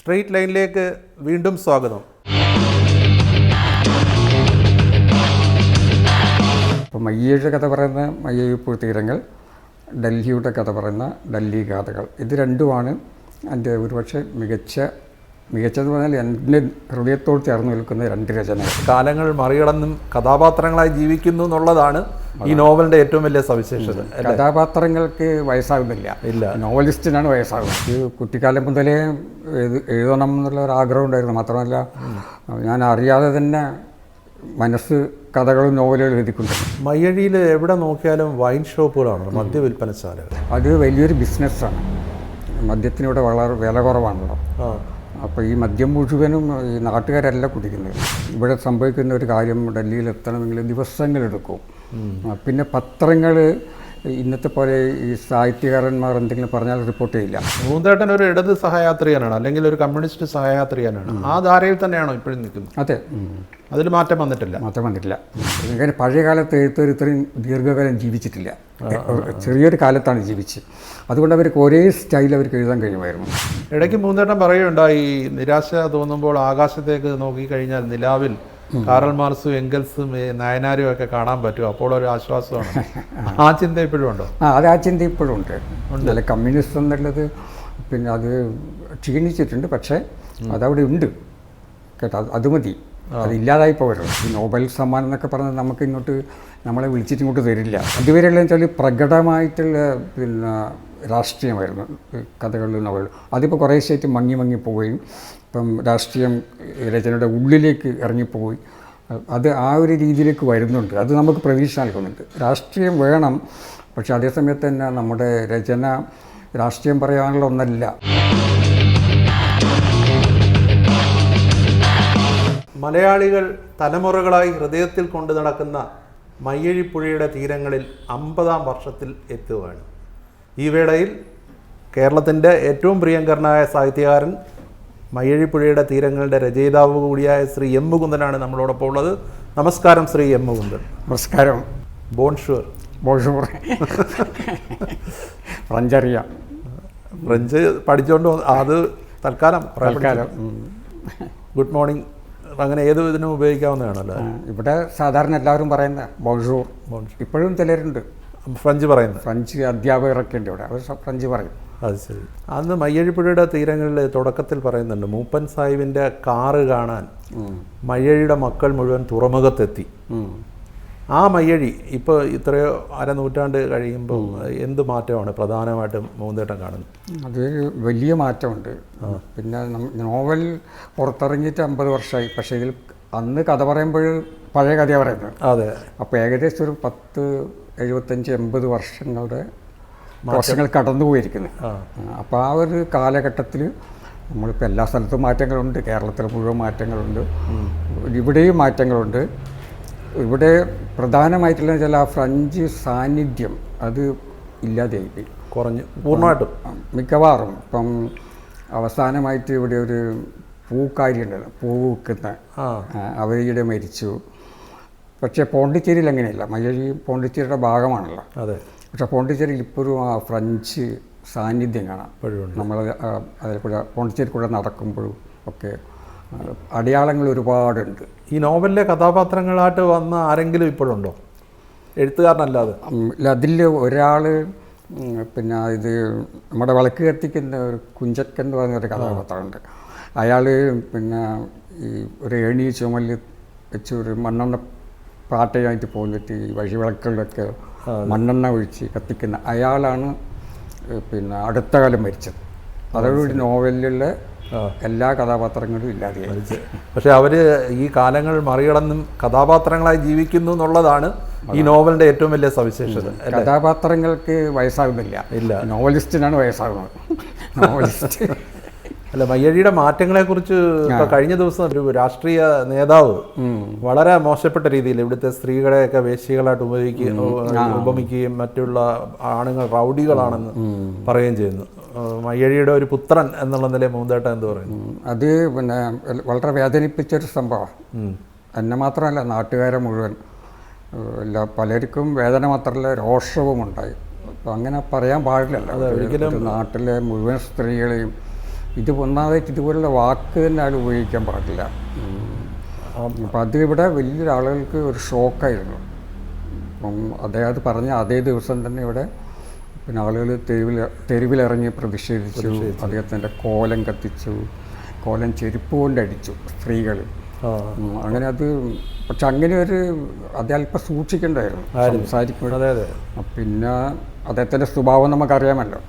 Straight ലൈനിലേക്ക് വീണ്ടും സ്വാഗതം. ഇപ്പോൾ മയ്യയുടെ കഥ പറയുന്ന മയ്യഴിപ്പുഴ തീരങ്ങൾ, ഡൽഹിയുടെ കഥ പറയുന്ന ഡൽഹി ഗാഥകൾ, ഇത് രണ്ടുമാണ് എൻ്റെ ഒരുപക്ഷെ മികച്ചതെന്ന് പറഞ്ഞാൽ എൻ്റെ ഹൃദയത്തോട് ചേർന്ന് നിൽക്കുന്ന രണ്ട് രചനകൾ. കാലങ്ങൾ മറികടന്നും കഥാപാത്രങ്ങളായി ജീവിക്കുന്നു എന്നുള്ളതാണ് ഈ നോവലിൻ്റെ ഏറ്റവും വലിയ സവിശേഷത. കഥാപാത്രങ്ങൾക്ക് വയസ്സാകുന്നില്ല, ഇല്ല, നോവലിസ്റ്റിനാണ് വയസ്സാകുന്നത്. ഇത് കുട്ടിക്കാലം മുതലേ എഴുതണം എന്നുള്ള ഒരു ആഗ്രഹം ഉണ്ടായിരുന്നു. മാത്രമല്ല ഞാൻ അറിയാതെ തന്നെ മനസ്സ് കഥകളും നോവലുകളും എഴുതിക്കൊണ്ട്. മയ്യഴിയിൽ എവിടെ നോക്കിയാലും വൈൻ ഷോപ്പുകളാണ്, മദ്യവിൽപ്പനശാലകൾ. അത് വലിയൊരു ബിസിനസ്സാണ്. മദ്യത്തിനിവിടെ വളരെ വില കുറവാണല്ലോ. അപ്പോൾ ഈ മദ്യം മുഴുവനും ഈ നാട്ടുകാരല്ല കുടിക്കുന്നത്. ഇവിടെ സംഭവിക്കുന്ന ഒരു കാര്യം, ഡൽഹിയിൽ എത്തണമെങ്കിൽ ദിവസങ്ങളെടുക്കും. പിന്നെ പത്രങ്ങൾ ഇന്നത്തെ പോലെ ഈ സാഹിത്യകാരന്മാർ എന്തെങ്കിലും പറഞ്ഞാൽ റിപ്പോർട്ട് ചെയ്യില്ല. മൂന്തേട്ടൻ ഒരു ഇടത് സഹയാത്രികനാണ്, അല്ലെങ്കിൽ ഒരു കമ്മ്യൂണിസ്റ്റ് സഹയാത്രികനാണ്. ആ ധാരയിൽ തന്നെയാണോ ഇപ്പോഴും നിൽക്കുന്നത്? അതെ, അതിൽ മാറ്റം വന്നിട്ടില്ല. ഇങ്ങനെ പഴയ കാലത്ത് എഴുത്തുകാർ ഇത്രയും ദീർഘകാലം ജീവിച്ചിട്ടില്ല. ചെറിയൊരു കാലത്താണ് ജീവിച്ചത്. അതുകൊണ്ട് അവർക്ക് ഒരേ സ്റ്റൈൽ അവർക്ക് എഴുതാൻ കഴിയുമായിരുന്നു. ഇടയ്ക്ക് മൂന്തേട്ടൻ പറയുകയുണ്ടായി, നിരാശ തോന്നുമ്പോൾ ആകാശത്തേക്ക് നോക്കിക്കഴിഞ്ഞാൽ നിലാവിൽ കാറൽ മാർക്സും എംഗൽസും നയനാരും ഒക്കെ കാണാൻ പറ്റും, അപ്പോൾ ഒരു ആശ്വാസമാണ്. ആ ചിന്ത ഇപ്പോഴും ഉണ്ടോ? അത് ആ ചിന്ത ഇപ്പോഴും ഉണ്ട്. അല്ല, കമ്മ്യൂണിസം എന്നുള്ളത് പിന്നെ അത് ക്ഷീണിച്ചിട്ടുണ്ട്, പക്ഷേ അതവിടെ ഉണ്ട് കേട്ടോ. അത് മതി, അതില്ലാതായി പോകരുത്. ഈ നോബൽ സമ്മാനം എന്നൊക്കെ പറഞ്ഞാൽ നമുക്ക് ഇങ്ങോട്ട് നമ്മളെ വിളിച്ചിട്ട് ഇങ്ങോട്ട് തരില്ല. ഇതുവരെയുള്ള വെച്ചാൽ പ്രകടമായിട്ടുള്ള പിന്നെ രാഷ്ട്രീയമായിരുന്നു കഥകളിൽ, നോവൽ. അതിപ്പോൾ കുറേശ്ശായിട്ട് മങ്ങി പോവുകയും ഇപ്പം രാഷ്ട്രീയം രചനയുടെ ഉള്ളിലേക്ക് ഇറങ്ങിപ്പോയി അത് ആ ഒരു രീതിയിലേക്ക് വരുന്നുണ്ട്. അത് നമുക്ക് പ്രതീക്ഷ നൽകുന്നുണ്ട്. രാഷ്ട്രീയം വേണം, പക്ഷെ അതേസമയത്ത് തന്നെ നമ്മുടെ രചന രാഷ്ട്രീയം പറയാനുള്ള ഒന്നല്ല. മലയാളികൾ തലമുറകളായി ഹൃദയത്തിൽ കൊണ്ടു നടക്കുന്ന മയ്യഴിപ്പുഴയുടെ തീരങ്ങളിൽ 50-ാം വർഷത്തിൽ എത്തുകയാണ്. ഈ വേളയിൽ കേരളത്തിൻ്റെ ഏറ്റവും പ്രിയങ്കരനായ സാഹിത്യകാരൻ, മയ്യഴിപ്പുഴയുടെ തീരങ്ങളുടെ രചയിതാവ് കൂടിയായ ശ്രീ എം മുകുന്ദനാണ് നമ്മളോടൊപ്പം ഉള്ളത്. നമസ്കാരം ശ്രീ എം മുകുന്ദൻ. നമസ്കാരം. ബോൺഷുവർ. ഫ്രഞ്ചറിയാം. ഫ്രഞ്ച് പഠിച്ചുകൊണ്ട് അത് തൽക്കാലം ഗുഡ് മോർണിംഗ് അങ്ങനെ ഏത് ഇതിനും ഉപയോഗിക്കാവുന്നതാണല്ലോ. ഇവിടെ സാധാരണ എല്ലാവരും പറയുന്ന ബോൺഷൂർ. ഇപ്പോഴും ചിലരുണ്ട് ഫ്രഞ്ച് പറയുന്നത്. ഫ്രഞ്ച് അധ്യാപകരൊക്കെ ഉണ്ട് ഇവിടെ, അവർ ഫ്രഞ്ച് പറയും. അത് ശരി. അന്ന് മയ്യഴിപ്പുഴയുടെ തീരങ്ങളിൽ തുടക്കത്തിൽ പറയുന്നുണ്ട്, മൂപ്പൻ സാഹിബിൻ്റെ കാറ് കാണാൻ മയ്യഴിയുടെ മക്കൾ മുഴുവൻ തുറമുഖത്തെത്തി. ആ മയ്യഴി ഇപ്പോൾ ഇത്രയോ അരനൂറ്റാണ്ട് കഴിയുമ്പോൾ എന്ത് മാറ്റമാണ് പ്രധാനമായിട്ടും മൂന്തേട്ടൻ കാണുന്നത്? അതൊരു വലിയ മാറ്റമുണ്ട്. പിന്നെ നോവൽ പുറത്തിറങ്ങിയിട്ട് 50 വർഷമായി. പക്ഷേ ഇതിൽ അന്ന് കഥ പറയുമ്പോൾ പഴയ കഥയാണ് പറയുന്നത്. അതെ. അപ്പോൾ ഏകദേശം ഒരു 75-80 വർഷങ്ങൾ കടന്നുപോയിരിക്കുന്നത്. അപ്പോൾ ആ ഒരു കാലഘട്ടത്തിൽ നമ്മളിപ്പോൾ എല്ലാ സ്ഥലത്തും മാറ്റങ്ങളുണ്ട്, കേരളത്തിൽ മുഴുവൻ മാറ്റങ്ങളുണ്ട്, ഇവിടെയും മാറ്റങ്ങളുണ്ട്. ഇവിടെ പ്രധാനമായിട്ടുള്ള ചില ഫ്രഞ്ച് സാന്നിധ്യം അത് ഇല്ലാതെയായി കുറഞ്ഞു പൂർണ്ണമായിട്ടും മിക്കവാറും. ഇപ്പം അവസാനമായിട്ട് ഇവിടെ ഒരു പൂക്കാരിയുണ്ട്, പൂവ് വിൽക്കുന്ന, അവരുടെ മരിച്ചു. പക്ഷേ പോണ്ടിച്ചേരിയിൽ അങ്ങനെയല്ല. മയ്യഴി പോണ്ടിച്ചേരിയുടെ ഭാഗമാണല്ലോ. അതെ. പക്ഷേ പോണ്ടിച്ചേരിയിൽ ഇപ്പോഴും ആ ഫ്രഞ്ച് സാന്നിധ്യം കാണാം. നമ്മൾ അതിൽ കൂടെ പോണ്ടിച്ചേരി കൂടെ നടക്കുമ്പോഴും ഒക്കെ അടയാളങ്ങൾ ഒരുപാടുണ്ട്. ഈ നോവലിലെ കഥാപാത്രങ്ങളായിട്ട് വന്ന ആരെങ്കിലും ഇപ്പോഴുണ്ടോ, എഴുത്തുകാരനല്ലാതെ? അതിൽ ഒരാൾ പിന്നെ ഇത് നമ്മുടെ വിളക്ക് കത്തിക്കുന്ന ഒരു കുഞ്ചക്കൻ എന്ന് പറഞ്ഞൊരു കഥാപാത്രമുണ്ട്. അയാൾ പിന്നെ ഈ ഒരു ഏണി ചുമലിൽ വെച്ച് ഒരു മണ്ണെണ്ണ പാട്ടയായിട്ട് പോന്നിട്ട് ഈ വഴിവിളക്കുകളിലൊക്കെ മണ്ണെണ്ണ ഒഴിച്ച് കത്തിക്കുന്ന അയാളാണ് പിന്നെ അടുത്ത കാലം മരിച്ചത്. അതോടുകൂടി നോവലിലുള്ള എല്ലാ കഥാപാത്രങ്ങളും ഇല്ലാതെയായി. പക്ഷെ അവർ ഈ കാലങ്ങൾ മറികടന്നും കഥാപാത്രങ്ങളായി ജീവിക്കുന്നു എന്നുള്ളതാണ് ഈ നോവലിൻ്റെ ഏറ്റവും വലിയ സവിശേഷത. കഥാപാത്രങ്ങൾക്ക് വയസ്സാകുന്നില്ല, ഇല്ല, നോവലിസ്റ്റിനാണ് വയസ്സാകുന്നത്. നോവലിസ്റ്റ് അല്ല, മയ്യഴിയുടെ മാറ്റങ്ങളെക്കുറിച്ച് ഇപ്പോൾ കഴിഞ്ഞ ദിവസം ഒരു രാഷ്ട്രീയ നേതാവ് വളരെ മോശപ്പെട്ട രീതിയിൽ ഇവിടുത്തെ സ്ത്രീകളെയൊക്കെ വേശ്യകളായിട്ട് ഉപമിക്കുകയും മറ്റുള്ള ആണുങ്ങൾ റൗഡികളാണെന്ന് പറയുകയും ചെയ്യുന്നു. മയ്യഴിയുടെ ഒരു പുത്രൻ എന്നുള്ള നിലയിൽ മൂന്തേട്ടൻ എന്ത് പറയുന്നു? അത് പിന്നെ വളരെ വേദനിപ്പിച്ചൊരു സംഭവമാണ്. എന്നെ മാത്രമല്ല, നാട്ടുകാരെ മുഴുവൻ. പലർക്കും വേദന മാത്രമല്ല, രോഷവും ഉണ്ടായി. അപ്പം അങ്ങനെ പറയാൻ പാടില്ലല്ലോ. ഒരിക്കലും നാട്ടിലെ മുഴുവൻ സ്ത്രീകളെയും ഇത് ഒന്നാമതായിട്ട് ഇതുപോലുള്ള വാക്ക് തന്നെ ആൾ ഉപയോഗിക്കാൻ പാടില്ല. അപ്പം അതിവിടെ വലിയൊരാളുകൾക്ക് ഒരു ഷോക്കായിരുന്നു. അപ്പം അദ്ദേഹം പറഞ്ഞ അതേ ദിവസം തന്നെ ഇവിടെ പിന്നെ ആളുകൾ തെരുവിലിറങ്ങി പ്രതിഷേധിച്ചു. അദ്ദേഹത്തിൻ്റെ കോലം കത്തിച്ചു, കോലം ചെരുപ്പ് കൊണ്ടടിച്ചു സ്ത്രീകൾ. അങ്ങനെ അത് പക്ഷെ അങ്ങനെ ഒരു അത് അല്പം സൂക്ഷിക്കേണ്ടായിരുന്നു സംസാരിക്കുമ്പോൾ. പിന്നെ അദ്ദേഹത്തിൻ്റെ സ്വഭാവം നമുക്കറിയാമല്ലോ.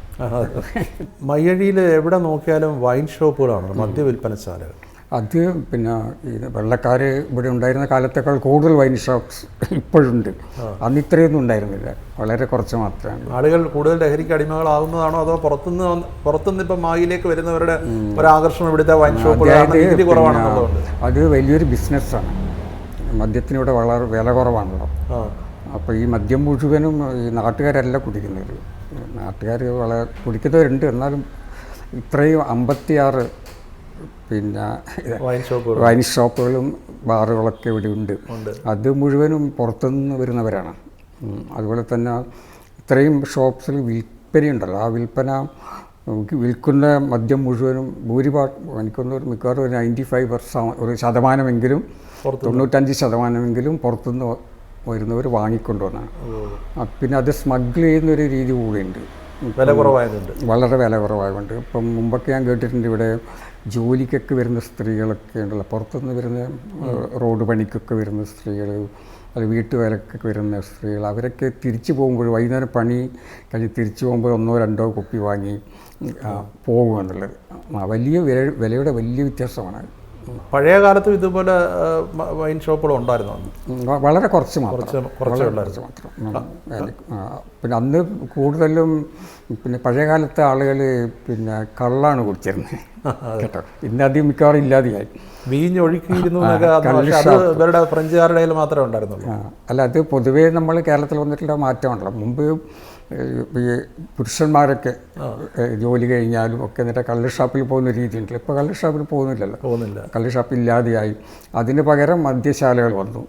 മയ്യഴിയിൽ എവിടെ നോക്കിയാലും വൈൻ ഷോപ്പുകളാണ്, മദ്യവിൽപ്പനശാലകൾ. അത് പിന്നെ ഈ വെള്ളക്കാർ ഇവിടെ ഉണ്ടായിരുന്ന കാലത്തേക്കാൾ കൂടുതൽ വൈൻ ഷോപ്സ് ഇപ്പോഴുണ്ട്. അന്ന് ഇത്രയൊന്നും ഉണ്ടായിരുന്നില്ല, വളരെ കുറച്ച് മാത്രമാണ്. ആളുകൾ കൂടുതൽ ലഹരിക്ക് അടിമകളാവുന്നതാണോ അതോ പുറത്തുനിന്ന് ഇപ്പം മായിലേക്ക് വരുന്നവരുടെ ഒരു ആകർഷണം ഇവിടുത്തെ വൈൻ ഷോപ്പുകളാണ്? അത് വലിയൊരു ബിസിനസ്സാണ്. മദ്യത്തിനിവിടെ വളരെ വില കുറവാണല്ലോ. അപ്പോൾ ഈ മദ്യം മുഴുവനും ഈ നാട്ടുകാരല്ല കുടിക്കുന്നത്. നാട്ടുകാർ വളരെ കുടിക്കുന്നവരുണ്ട്, എന്നാലും ഇത്രയും 56 പിന്നെ വൈൻ ഷോപ്പുകളും ബാറുകളൊക്കെ ഇവിടെ ഉണ്ട്. അത് മുഴുവനും പുറത്തുനിന്ന് വരുന്നവരാണ്. അതുപോലെ തന്നെ ഇത്രയും ഷോപ്സിൽ വിൽപ്പനയുണ്ടല്ലോ, ആ വിൽപ്പന വിൽക്കുന്ന മദ്യം മുഴുവനും എനിക്കൊന്ന് മിക്കവാറും ഒരു 95% 95% പുറത്തുനിന്ന് വരുന്നവർ വാങ്ങിക്കൊണ്ടുവന്നാണ്. പിന്നെ അത് സ്മഗിൾ ചെയ്യുന്നൊരു രീതി കൂടിയുണ്ട്. വില കുറവായതുണ്ട്, വളരെ വില കുറവായതുകൊണ്ട്. ഇപ്പം മുമ്പൊക്കെ ഞാൻ കേട്ടിട്ടുണ്ട് ഇവിടെ ജോലിക്കൊക്കെ വരുന്ന സ്ത്രീകളൊക്കെ ഉണ്ടല്ലോ, പുറത്തുനിന്ന് വരുന്ന റോഡ് പണിക്കൊക്കെ വരുന്ന സ്ത്രീകൾ, അത് വീട്ടുവേലക്കൊക്കെ വരുന്ന സ്ത്രീകൾ, അവരൊക്കെ തിരിച്ചു പോകുമ്പോൾ വൈകുന്നേരം പണി കഴിഞ്ഞ് തിരിച്ചു പോകുമ്പോൾ 1-2 കുപ്പി വാങ്ങി പോകുമെന്നുള്ളത് വലിയ വിലയുടെ വലിയ വ്യത്യാസമാണ്. പഴയ കാലത്തും ഇതുപോലെ വൈൻ ഷോപ്പുകൾ ഉണ്ടായിരുന്നു? വളരെ കുറച്ച് മാത്രം. പിന്നെ അന്ന് കൂടുതലും പിന്നെ പഴയ കാലത്തെ ആളുകൾ പിന്നെ കള്ളാണ് കുടിച്ചിരുന്നത് കേട്ടോ. ഇന്ന് അധികം മിക്കവാറും ഇല്ലാതെയായി. വീഞ്ഞൊഴുക്കിയിരുന്നു ഇവരുടെ ഫ്രഞ്ചുകാരുടെ മാത്രമേ ഉണ്ടായിരുന്നുള്ളൂ. അല്ല, അത് പൊതുവേ നമ്മൾ കേരളത്തിൽ വന്നിട്ടുള്ള മാറ്റമാണല്ലോ. മുമ്പ് ഈ പുരുഷന്മാരൊക്കെ ജോലി കഴിഞ്ഞാലും ഒക്കെ എന്നിട്ട് കള്ള് ഷാപ്പിൽ പോകുന്ന രീതിയുണ്ടല്ലോ. ഇപ്പോൾ കള്ള് ഷാപ്പിൽ പോകുന്നില്ല. കള്ള് ഷാപ്പ് ഇല്ലാതെയായി. അതിന് പകരം മദ്യശാലകൾ വന്നു.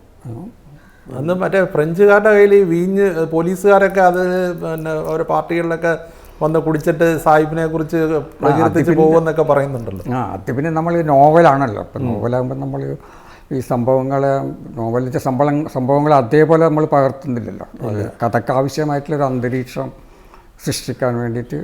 അന്ന് മറ്റേ ഫ്രഞ്ചുകാരുടെ കയ്യിൽ ഈ വീഞ്ഞ് പോലീസുകാരൊക്കെ അത് പിന്നെ ഓരോ പാർട്ടികളിലൊക്കെ വന്ന് കുടിച്ചിട്ട് സാഹിബിനെ കുറിച്ച് പ്രകീർത്തിച്ച് പോകുമെന്നൊക്കെ പറയുന്നുണ്ടല്ലോ. അത് പിന്നെ നമ്മൾ നോവലാണല്ലോ. ഇപ്പം നോവലാകുമ്പോൾ നമ്മൾ ഈ നോവലിൻ്റെ സംഭവങ്ങൾ അതേപോലെ നമ്മൾ പകർത്തുന്നില്ലല്ലോ. കഥയ്ക്ക് ആവശ്യമായിട്ടുള്ളൊരു അന്തരീക്ഷം സൃഷ്ടിക്കാൻ വേണ്ടിയിട്ട്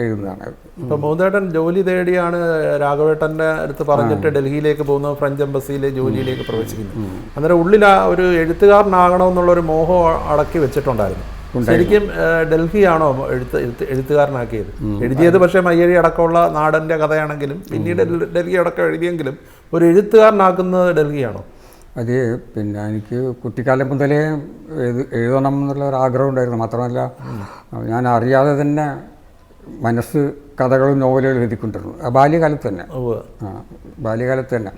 എഴുതുന്നതാണ്. ഇപ്പം മൂന്നേട്ടൻ ജോലി തേടിയാണ് രാഘവേട്ടൻ്റെ അടുത്ത് പറഞ്ഞിട്ട് ഡൽഹിയിലേക്ക് പോകുന്നത്, ഫ്രഞ്ച് എംബസിയിലെ ജോലിയിലേക്ക് പ്രവേശിക്കുന്നത്. അന്നേരം ഉള്ളിൽ ആ ഒരു എഴുത്തുകാരനാകണമെന്നുള്ളൊരു മോഹം അടക്കി വെച്ചിട്ടുണ്ടായിരുന്നു. ശരിക്കും ഡൽഹിയാണോ എഴുത്തുകാരനാക്കിയത്? എഴുതിയത് പക്ഷേ മയ്യഴി അടക്കമുള്ള നാടൻ്റെ കഥയാണെങ്കിലും പിന്നീട് ഡൽഹി അടക്കം എഴുതിയെങ്കിലും ഒരു എഴുത്തുകാരനാക്കുന്നത് ഡൽഹിയാണോ? അത് പിന്നെ എനിക്ക് കുട്ടിക്കാലം മുതലേ എഴുതണം എന്നുള്ള ഒരു ആഗ്രഹം ഉണ്ടായിരുന്നു. മാത്രമല്ല ഞാൻ അറിയാതെ തന്നെ മനസ്സ് കഥകളും നോവലുകളും എഴുതിക്കൊണ്ടിരുന്നു. ബാല്യകാലത്ത് തന്നെ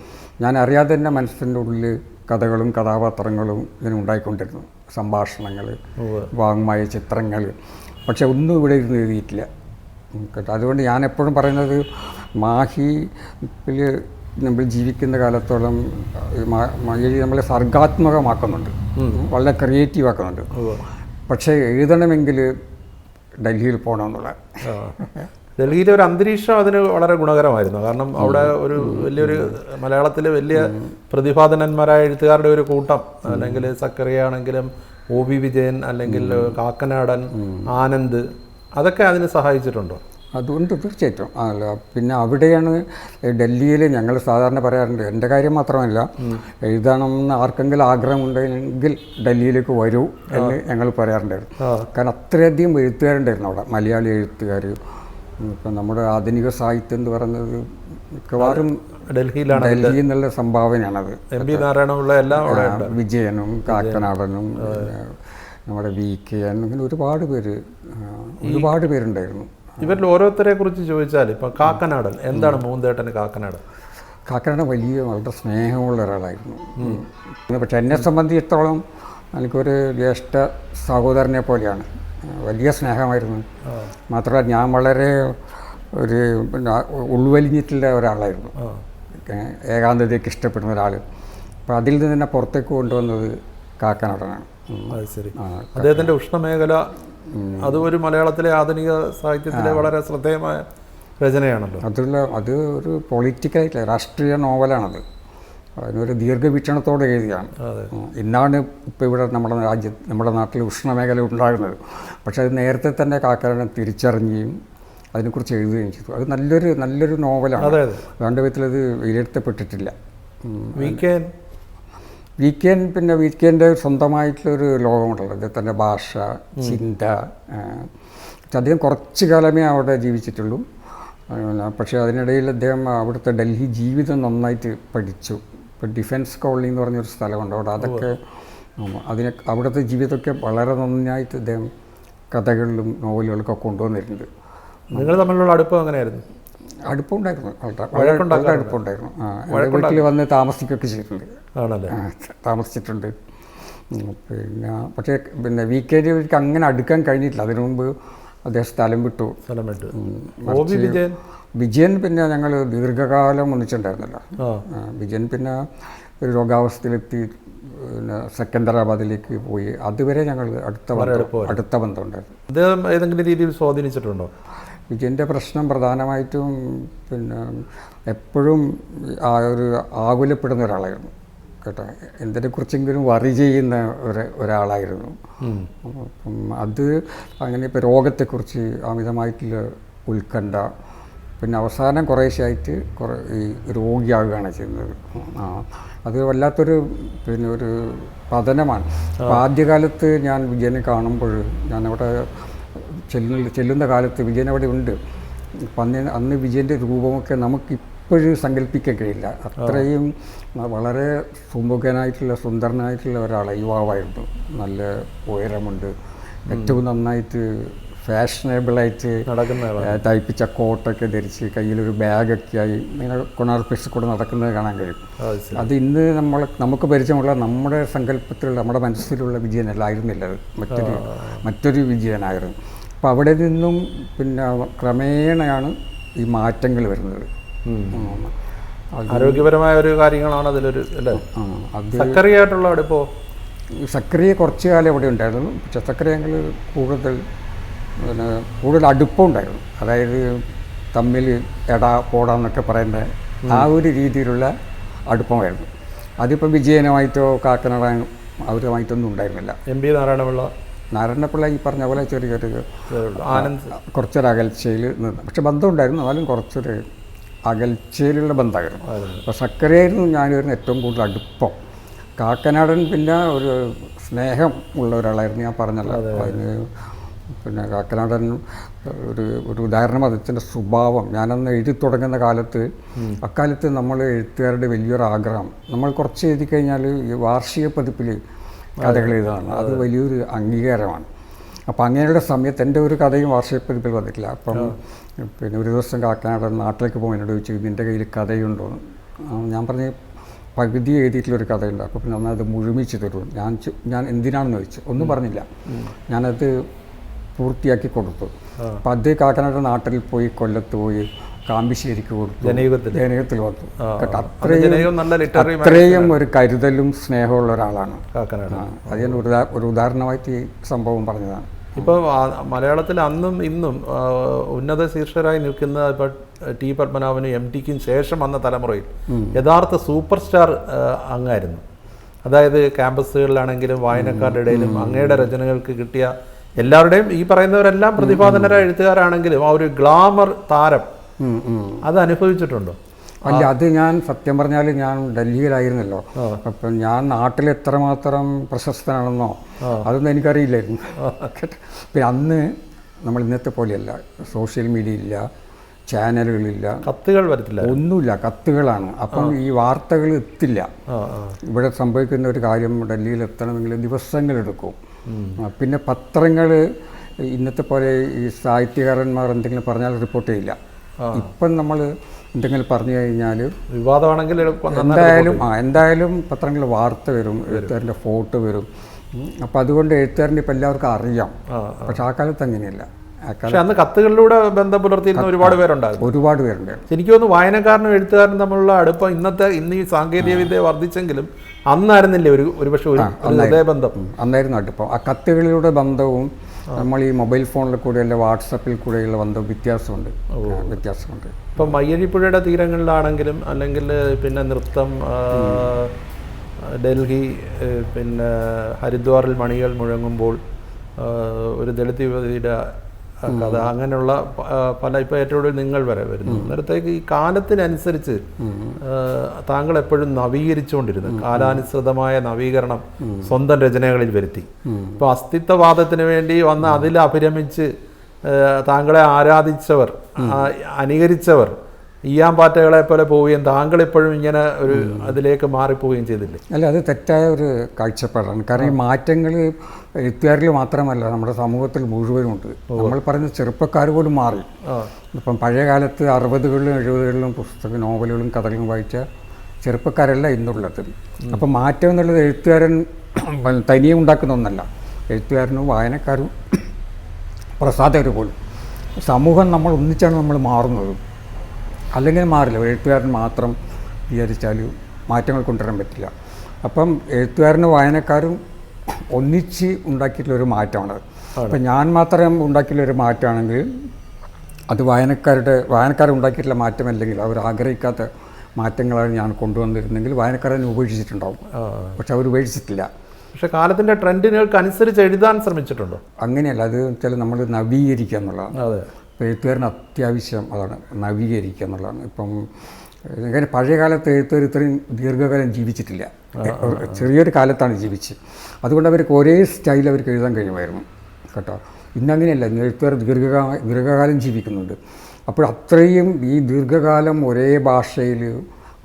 ഞാൻ അറിയാതെ തന്നെ മനസ്സിൻ്റെ ഉള്ളിൽ കഥകളും കഥാപാത്രങ്ങളും ഇങ്ങനെ ഉണ്ടായിക്കൊണ്ടിരുന്നു. സംഭാഷണങ്ങൾ, വാങ്മയ ചിത്രങ്ങൾ. പക്ഷെ ഒന്നും ഇവിടെ ഇരുന്ന് എഴുതിയിട്ടില്ല കേട്ടോ. അതുകൊണ്ട് ഞാൻ എപ്പോഴും പറയുന്നത് മാഹിയിൽ നമ്മൾ ജീവിക്കുന്ന കാലത്തോളം മയ്യഴി നമ്മളെ സർഗാത്മകമാക്കുന്നുണ്ട്, വളരെ ക്രിയേറ്റീവ് ആക്കുന്നുണ്ട്. പക്ഷേ എഴുതണമെങ്കിൽ ഡൽഹിയിൽ പോകണമെന്നുള്ള ഡൽഹിയിലെ ഒരു അന്തരീക്ഷം അതിന് വളരെ ഗുണകരമായിരുന്നു. കാരണം അവിടെ ഒരു വലിയൊരു മലയാളത്തിലെ വലിയ പ്രതിഭാധനന്മാരായ എഴുത്തുകാരുടെ ഒരു കൂട്ടം, അല്ലെങ്കിൽ സക്കറിയ ആണെങ്കിലും OV വിജയൻ, അല്ലെങ്കിൽ കാക്കനാടൻ, ആനന്ദ്, അതൊക്കെ അതിന് സഹായിച്ചിട്ടുണ്ടോ? അതുകൊണ്ട് തീർച്ചയായിട്ടും അല്ല. പിന്നെ അവിടെയാണ് ഡൽഹിയിൽ ഞങ്ങൾ സാധാരണ പറയാറുണ്ട്, എൻ്റെ കാര്യം മാത്രമല്ല, എഴുതണമെന്ന് ആർക്കെങ്കിലും ആഗ്രഹം ഉണ്ടെങ്കിൽ ഡൽഹിയിലേക്ക് വരൂ എന്ന് ഞങ്ങൾ പറയാറുണ്ടായിരുന്നു. കാരണം അത്രയധികം എഴുത്തുകാരുണ്ടായിരുന്നു അവിടെ, മലയാളി എഴുത്തുകാർ. ഇപ്പം നമ്മുടെ ആധുനിക സാഹിത്യം എന്ന് പറയുന്നത് മിക്കവാറും ഡൽഹിയിൽ നിന്നുള്ള സംഭാവനയാണത്. MP നാരായണപിള്ള എല്ലാം വിജയനും കാക്കനാടനും നമ്മുടെ VK അങ്ങനെ ഒരുപാട് പേരുണ്ടായിരുന്നു. ഇവരിൽ ഓരോരുത്തരെ കുറിച്ച് ചോദിച്ചാൽ ഇപ്പം കാക്കനാടൻ എന്താണ് മൂന്തേട്ടന് കാക്കനാടൻ? കാക്കനാടൻ വളരെ സ്നേഹമുള്ള ഒരാളായിരുന്നു. പക്ഷെ എന്നെ സംബന്ധിച്ചിടത്തോളം എനിക്കൊരു ജ്യേഷ്ഠ സഹോദരനെ പോലെയാണ്. വലിയ സ്നേഹമായിരുന്നു. മാത്രമല്ല ഞാൻ വളരെ ഒരു ഉൾവലിഞ്ഞിട്ടുള്ള ഒരാളായിരുന്നു. ഏകാന്തതയ്ക്ക് ഇഷ്ടപ്പെടുന്ന ഒരാൾ. അപ്പോൾ അതിൽ നിന്ന് തന്നെ പുറത്തേക്ക് കൊണ്ടുവന്നത് കാക്കനാടനാണ്. അത് ശരി. അദ്ദേഹത്തിൻ്റെ ഉഷ്ണമേഖല അത് ഒരു മലയാളത്തിലെ ആധുനിക സാഹിത്യത്തിലെ വളരെ ശ്രദ്ധേയമായ രചനയാണല്ലോ. അത് ഒരു പൊളിറ്റിക്കലായിട്ടില്ല, രാഷ്ട്രീയ നോവലാണത്. അതിനൊരു ദീർഘവീക്ഷണത്തോടെ എഴുതിയാണ്. ഇന്നാണ് ഇപ്പോൾ ഇവിടെ നമ്മുടെ നാട്ടിൽ ഉഷ്ണമേഖല ഉണ്ടാകുന്നത്. പക്ഷെ അത് നേരത്തെ തന്നെ കാക്കനാടൻ തിരിച്ചറിഞ്ഞുകയും അതിനെക്കുറിച്ച് എഴുതുകയും ചെയ്തു. അത് നല്ലൊരു നോവലാണ്. വേണ്ട വിധത്തിൽ അത് വിലയിരുത്തപ്പെട്ടിട്ടില്ല. പിന്നെ വീക്കെൻഡ് സ്വന്തമായിട്ടുള്ളൊരു ലോകമുണ്ടല്ലോ, അദ്ദേഹത്തിൻ്റെ ഭാഷ, ചിന്ത. അദ്ദേഹം കുറച്ച് കാലമേ അവിടെ ജീവിച്ചിട്ടുള്ളൂ. പക്ഷേ അതിനിടയിൽ അദ്ദേഹം അവിടുത്തെ ഡൽഹി ജീവിതം നന്നായിട്ട് പഠിച്ചു. ഇപ്പോൾ ഡിഫൻസ് കോളനി എന്ന് പറഞ്ഞൊരു സ്ഥലമുണ്ട് അവിടെ. അതൊക്കെ അവിടുത്തെ ജീവിതമൊക്കെ വളരെ നന്നായിട്ട് അദ്ദേഹം കഥകളിലും നോവലുകളൊക്കെ കൊണ്ടുവന്നിട്ടുണ്ട്. നിങ്ങൾ തമ്മിലുള്ള അടുപ്പം എങ്ങനെയായിരുന്നു? അടുപ്പമുണ്ടായിരുന്നു, വളരെ അടുപ്പമുണ്ടായിരുന്നു. വീട്ടിൽ വന്ന് താമസിക്കുകയൊക്കെ ചെയ്തിട്ടുണ്ട്, താമസിച്ചിട്ടുണ്ട്. പക്ഷേ വീക്കെൻഡിലേക്ക് അങ്ങനെ അടുക്കാൻ കഴിഞ്ഞിട്ടില്ല. അതിനു മുമ്പ് അദ്ദേഹം സ്ഥലം വിട്ടു. വിജയൻ പിന്നെ ഞങ്ങൾ ദീർഘകാലം ഒന്നിച്ചുണ്ടായിരുന്നല്ലോ. വിജയൻ പിന്നെ ഒരു രോഗാവസ്ഥയിലെത്തി സെക്കന്ദരാബാദിലേക്ക് പോയി. അതുവരെ ഞങ്ങൾ അടുത്ത ബന്ധമുണ്ടായിരുന്നു. അദ്ദേഹം ഏതെങ്കിലും രീതിയിൽ സ്വാധീനിച്ചിട്ടുണ്ടോ? വിജയൻ്റെ പ്രശ്നം പ്രധാനമായിട്ടും എപ്പോഴും ആകുലപ്പെടുന്ന ഒരാളായിരുന്നു കേട്ടോ. എന്തിനെക്കുറിച്ചെങ്കിലും വറി ചെയ്യുന്ന ഒരാളായിരുന്നു. അപ്പം അത് അങ്ങനെ ഇപ്പോൾ രോഗത്തെക്കുറിച്ച് അമിതമായിട്ടുള്ള ഉത്കണ്ഠ, പിന്നെ അവസാനം കുറേശ്ശായിട്ട് ഈ രോഗിയാകുകയാണ് ചെയ്യുന്നത്. അത് വല്ലാത്തൊരു ഒരു പതനമാണ്. അപ്പോൾ ആദ്യകാലത്ത് ഞാൻ വിജയനെ കാണുമ്പോൾ, ഞാനവിടെ ചെല്ലുന്ന കാലത്ത് വിജയൻ അവിടെ ഉണ്ട്. അപ്പം അന്ന് വിജയൻ്റെ രൂപമൊക്കെ നമുക്കിപ്പോഴും സങ്കല്പിക്കാൻ കഴിയില്ല. അത്രയും വളരെ സുമുഖനായിട്ടുള്ള സുന്ദരനായിട്ടുള്ള ഒരാളാണ്, യുവാവായിരുന്നു. നല്ല ഉയരമുണ്ട്, ഏറ്റവും നന്നായിട്ട് ഫാഷനബിളായിട്ട് തയ്പ്പിച്ച കോട്ടൊക്കെ ധരിച്ച് കയ്യിലൊരു ബാഗൊക്കെ ആയി ഇങ്ങനെ കൊണാർപ്പിച്ച് കൂടെ നടക്കുന്നത് കാണാൻ കഴിയും. അത് ഇന്ന് നമുക്ക് പരിചയമുള്ള നമ്മുടെ സങ്കല്പത്തിലുള്ള നമ്മുടെ മനസ്സിലുള്ള വിജയനല്ലായിരുന്നില്ല, അത് മറ്റൊരു വിജയനായിരുന്നു. അപ്പോൾ അവിടെ നിന്നും പിന്നെ ക്രമേണയാണ് ഈ മാറ്റങ്ങൾ വരുന്നത്. ആരോഗ്യപരമായ ഒരു കാര്യങ്ങളാണ് അതിലൊരു സക്കറിയായിട്ടുള്ള അടുപ്പോ? സക്കറിയ കുറച്ച് കാലം അവിടെ ഉണ്ടായിരുന്നു. പക്ഷെ സക്കറിയ ഞങ്ങൾ കൂടുതൽ അടുപ്പമുണ്ടായിരുന്നു. അതായത് തമ്മിൽ എടാ പോടാന്നൊക്കെ പറയുന്ന ആ ഒരു രീതിയിലുള്ള അടുപ്പമായിരുന്നു. അതിപ്പോൾ വിജയനുമായിട്ടോ കാക്കനാടൻ അവരുമായിട്ടൊന്നും ഉണ്ടായിരുന്നില്ല. MP നാരായണപിള്ള ഈ പറഞ്ഞ പോലെ ചെറിയൊരു കുറച്ചൊരു അകൽച്ചയിൽ നിന്ന്, പക്ഷെ ബന്ധമുണ്ടായിരുന്നു, എന്നാലും കുറച്ചൊരു അകൽച്ചയിലുള്ള ബന്ധമായിരുന്നു. അപ്പോൾ സക്കരയായിരുന്നു ഞാനായിരുന്നു ഏറ്റവും കൂടുതൽ അടുപ്പം. കാക്കനാടൻ പിന്നെ ഒരു സ്നേഹം ഉള്ള ഒരാളായിരുന്നു, ഞാൻ പറഞ്ഞല്ലോ. അതിന് പിന്നെ കാക്കനാടൻ ഒരു ഉദാഹരണം അദ്ദേഹത്തിൻ്റെ സ്വഭാവം. ഞാനന്ന് എഴുതി തുടങ്ങുന്ന കാലത്ത്, അക്കാലത്ത് നമ്മൾ എഴുത്തുകാരുടെ വലിയൊരു ആഗ്രഹം, നമ്മൾ കുറച്ച് എഴുതി കഴിഞ്ഞാൽ ഈ വാർഷിക പതിപ്പിൽ കഥകൾ എഴുതാനാണ്. അത് വലിയൊരു അംഗീകാരമാണ്. അപ്പം അങ്ങനെയുള്ള സമയത്ത് എൻ്റെ ഒരു കഥയും വാർഷിക പതിപ്പിൽ വന്നിട്ടില്ല. അപ്പം പിന്നെ ഒരു ദിവസം കാക്കനാടൻ നാട്ടിലേക്ക് പോകുമ്പോൾ എന്നോട് ചോദിച്ചു, നിൻ്റെ കയ്യിൽ കഥയുണ്ടോ? ഞാൻ പറഞ്ഞ് പകുതി എഴുതിയിട്ടുള്ളൊരു കഥയുണ്ട്. അപ്പോൾ പിന്നെ അത് മുഴുമിച്ച് തരും. ഞാൻ എന്തിനാണെന്ന് ചോദിച്ചു, ഒന്നും പറഞ്ഞില്ല. ഞാനത് പൂർത്തിയാക്കി കൊടുത്തു. അപ്പം അത് കാക്കനാട് നാട്ടിൽ പോയി, കൊല്ലത്ത് പോയി, കാമ്പിശ്ശേരിക്ക് കൊടുത്തു, ജനകത്തിൽ വന്നു. അത്രയും ഒരു കരുതലും സ്നേഹമുള്ള ഒരാളാണ് കാക്കനാട്. അത് ഞാൻ ഒരു ഉദാഹരണമായിട്ട് ഈ സംഭവം പറഞ്ഞതാണ്. ഇപ്പോൾ മലയാളത്തിൽ അന്നും ഇന്നും ഉന്നത ശീർഷരായി നിൽക്കുന്ന ഇപ്പോൾ ടി പത്മനാഭനും MTക്കും ശേഷം വന്ന തലമുറയിൽ യഥാർത്ഥ സൂപ്പർ സ്റ്റാർ അങ്ങായിരുന്നു. അതായത് ക്യാമ്പസുകളിലാണെങ്കിലും വായനക്കാരുടെ ഇടയിലും അങ്ങയുടെ രചനകൾക്ക് കിട്ടിയ എല്ലാവരുടെയും, ഈ പറയുന്നവരെല്ലാം പ്രതിപാദനരായ എഴുത്തുകാരാണെങ്കിലും ആ ഒരു ഗ്ലാമർ താരം അത് അനുഭവിച്ചിട്ടുണ്ടോ? അല്ല, അത് ഞാൻ സത്യം പറഞ്ഞാൽ ഞാൻ ഡൽഹിയിലായിരുന്നല്ലോ. അപ്പം ഞാൻ നാട്ടിൽ എത്രമാത്രം പ്രശസ്തനാണെന്നോ അതൊന്നും എനിക്കറിയില്ലായിരുന്നു. പിന്നെ അന്ന് നമ്മൾ ഇന്നത്തെ പോലെയല്ല, സോഷ്യൽ മീഡിയ ഇല്ല, ചാനലുകളില്ല, കത്തുകൾ വരത്തില്ല, ഒന്നുമില്ല, കത്തുകളാണ്. അപ്പം ഈ വാർത്തകൾ എത്തില്ല. ഇവിടെ സംഭവിക്കുന്ന ഒരു കാര്യം ഡൽഹിയിൽ എത്തണമെങ്കിൽ ദിവസങ്ങളെടുക്കും. പിന്നെ പത്രങ്ങൾ ഇന്നത്തെ പോലെ ഈ സാഹിത്യകാരന്മാർ എന്തെങ്കിലും പറഞ്ഞാൽ റിപ്പോർട്ട് ചെയ്യില്ല. ഇപ്പം നമ്മൾ എന്തെങ്കിലും പറഞ്ഞു കഴിഞ്ഞാൽ വിവാദമാണെങ്കിൽ എന്തായാലും പത്രങ്ങളിൽ വാർത്ത വരും, എഴുത്തുകാരൻ്റെ ഫോട്ടോ വരും. അപ്പം അതുകൊണ്ട് എഴുത്തുകാരൻ്റെ ഇപ്പം എല്ലാവർക്കും അറിയാം. പക്ഷെ ആ കാലത്ത് അങ്ങനെയല്ല. പക്ഷെ അന്ന് കത്തുകളിലൂടെ ബന്ധം പുലർത്തിയിരുന്ന ഒരുപാട് പേരുണ്ടായിരുന്നു. ഒരുപാട് പേരുണ്ട്. എനിക്ക് തോന്നുന്നു വായനക്കാരനും എഴുത്തുകാരനും തമ്മിലുള്ള അടുപ്പം ഇന്ന് ഈ സാങ്കേതിക വിദ്യ വർദ്ധിച്ചെങ്കിലും അന്നായിരുന്നില്ലേ ഒരു പക്ഷേ ഒരു ഹൃദയബന്ധം? അന്നായിരുന്നു അടുപ്പം. ആ കത്തുകളിലൂടെ ബന്ധവും നമ്മൾ ഈ മൊബൈൽ ഫോണിൽ കൂടെയല്ല വാട്സപ്പിൽ കൂടെയുള്ള വ്യത്യാസമുണ്ട്. ഇപ്പം മയ്യഴിപ്പുഴയുടെ തീരങ്ങളിലാണെങ്കിലും അല്ലെങ്കിൽ പിന്നെ നൃത്തം, ഡൽഹി, പിന്നെ ഹരിദ്വാറിൽ മണികൾ മുഴങ്ങുമ്പോൾ ഒരു ദളിത് യുവതിയുടെ കഥ, അങ്ങനെയുള്ള പല, ഇപ്പോൾ ഏറ്റവും കൂടുതൽ നിങ്ങൾ വരെ വരുന്നു. അന്നേരത്തേക്ക് ഈ കാലത്തിനനുസരിച്ച് താങ്കൾ എപ്പോഴും നവീകരിച്ചുകൊണ്ടിരുന്നു, കാലാനുസൃതമായ നവീകരണം സ്വന്തം രചനകളിൽ വരുത്തി. ഇപ്പോൾ അസ്തിത്വവാദത്തിന് വേണ്ടി വന്ന് അതിൽ അഭിരമിച്ച് താങ്കളെ ആരാധിച്ചവർ, അനുകരിച്ചവർ ഈയാമ്പാറ്റകളെ പോലെ പോവുകയും താങ്കൾ ഇപ്പോഴും ഇങ്ങനെ ഒരു അതിലേക്ക് മാറിപ്പോവുകയും ചെയ്തില്ലേ? അല്ല, അത് തെറ്റായ ഒരു കാഴ്ചപ്പാടാണ്. കാരണം ഈ മാറ്റങ്ങൾ എഴുത്തുകാരിൽ മാത്രമല്ല, നമ്മുടെ സമൂഹത്തിൽ മുഴുവനുണ്ട്. നമ്മൾ പറയുന്ന ചെറുപ്പക്കാർ പോലും മാറി. ഇപ്പം പഴയ കാലത്ത് 60കളിലും 70കളിലും നോവലുകളും കഥകളും വായിച്ച ചെറുപ്പക്കാരല്ല ഇന്നുള്ളത്. അപ്പം മാറ്റം എന്നുള്ളത് എഴുത്തുകാരൻ തനിയെ ഉണ്ടാക്കുന്ന ഒന്നല്ല. എഴുത്തുകാരനും വായനക്കാരും പ്രസാധകർ പോലും സമൂഹം നമ്മൾ ഒന്നിച്ചാണ് നമ്മൾ മാറുന്നത്. അല്ലെങ്കിൽ മാറില്ല. എഴുത്തുകാരൻ മാത്രം വിചാരിച്ചാൽ മാറ്റങ്ങൾ കൊണ്ടുവരാൻ പറ്റില്ല. അപ്പം എഴുത്തുകാരനും വായനക്കാരും ഒന്നിച്ച് ഉണ്ടാക്കിയിട്ടുള്ളൊരു മാറ്റമാണ്. അപ്പം ഞാൻ മാത്രം ഉണ്ടാക്കിയിട്ടുള്ളൊരു മാറ്റമാണെങ്കിൽ അത് വായനക്കാർ ഉണ്ടാക്കിയിട്ടുള്ള മാറ്റമല്ലെങ്കിൽ അവർ ആഗ്രഹിക്കാത്ത മാറ്റങ്ങളാണ് ഞാൻ കൊണ്ടുവന്നിരുന്നെങ്കിൽ വായനക്കാരനെ ഉപേക്ഷിച്ചിട്ടുണ്ടാവും. പക്ഷെ അവർ ഉപേക്ഷിച്ചിട്ടില്ല. പക്ഷേ കാലത്തിൻ്റെ ട്രെൻഡിനുകൾക്ക് അനുസരിച്ച് എഴുതാൻ ശ്രമിച്ചിട്ടുണ്ടോ? അങ്ങനെയല്ല. അത് വെച്ചാൽ നമ്മൾ നവീകരിക്കുക എന്നുള്ളതാണ്. അതെ, ഇപ്പോൾ എഴുത്തുകാരന് അത്യാവശ്യം അതാണ്, നവീകരിക്കുക എന്നുള്ളതാണ്. ഇപ്പം ഇങ്ങനെ പഴയ കാലത്ത് എഴുത്തുകാർ ഇത്രയും ദീർഘകാലം ജീവിച്ചിട്ടില്ല. ചെറിയൊരു കാലത്താണ് ജീവിച്ചത്. അതുകൊണ്ട് അവർക്ക് ഒരേ സ്റ്റൈൽ അവർക്ക് എഴുതാൻ കഴിയുമായിരുന്നു കേട്ടോ. ഇന്നങ്ങനെയല്ല. എഴുത്തുകാർ ദീർഘകാലം ജീവിക്കുന്നുണ്ട്. അപ്പോൾ അത്രയും ഈ ദീർഘകാലം ഒരേ ഭാഷയിൽ,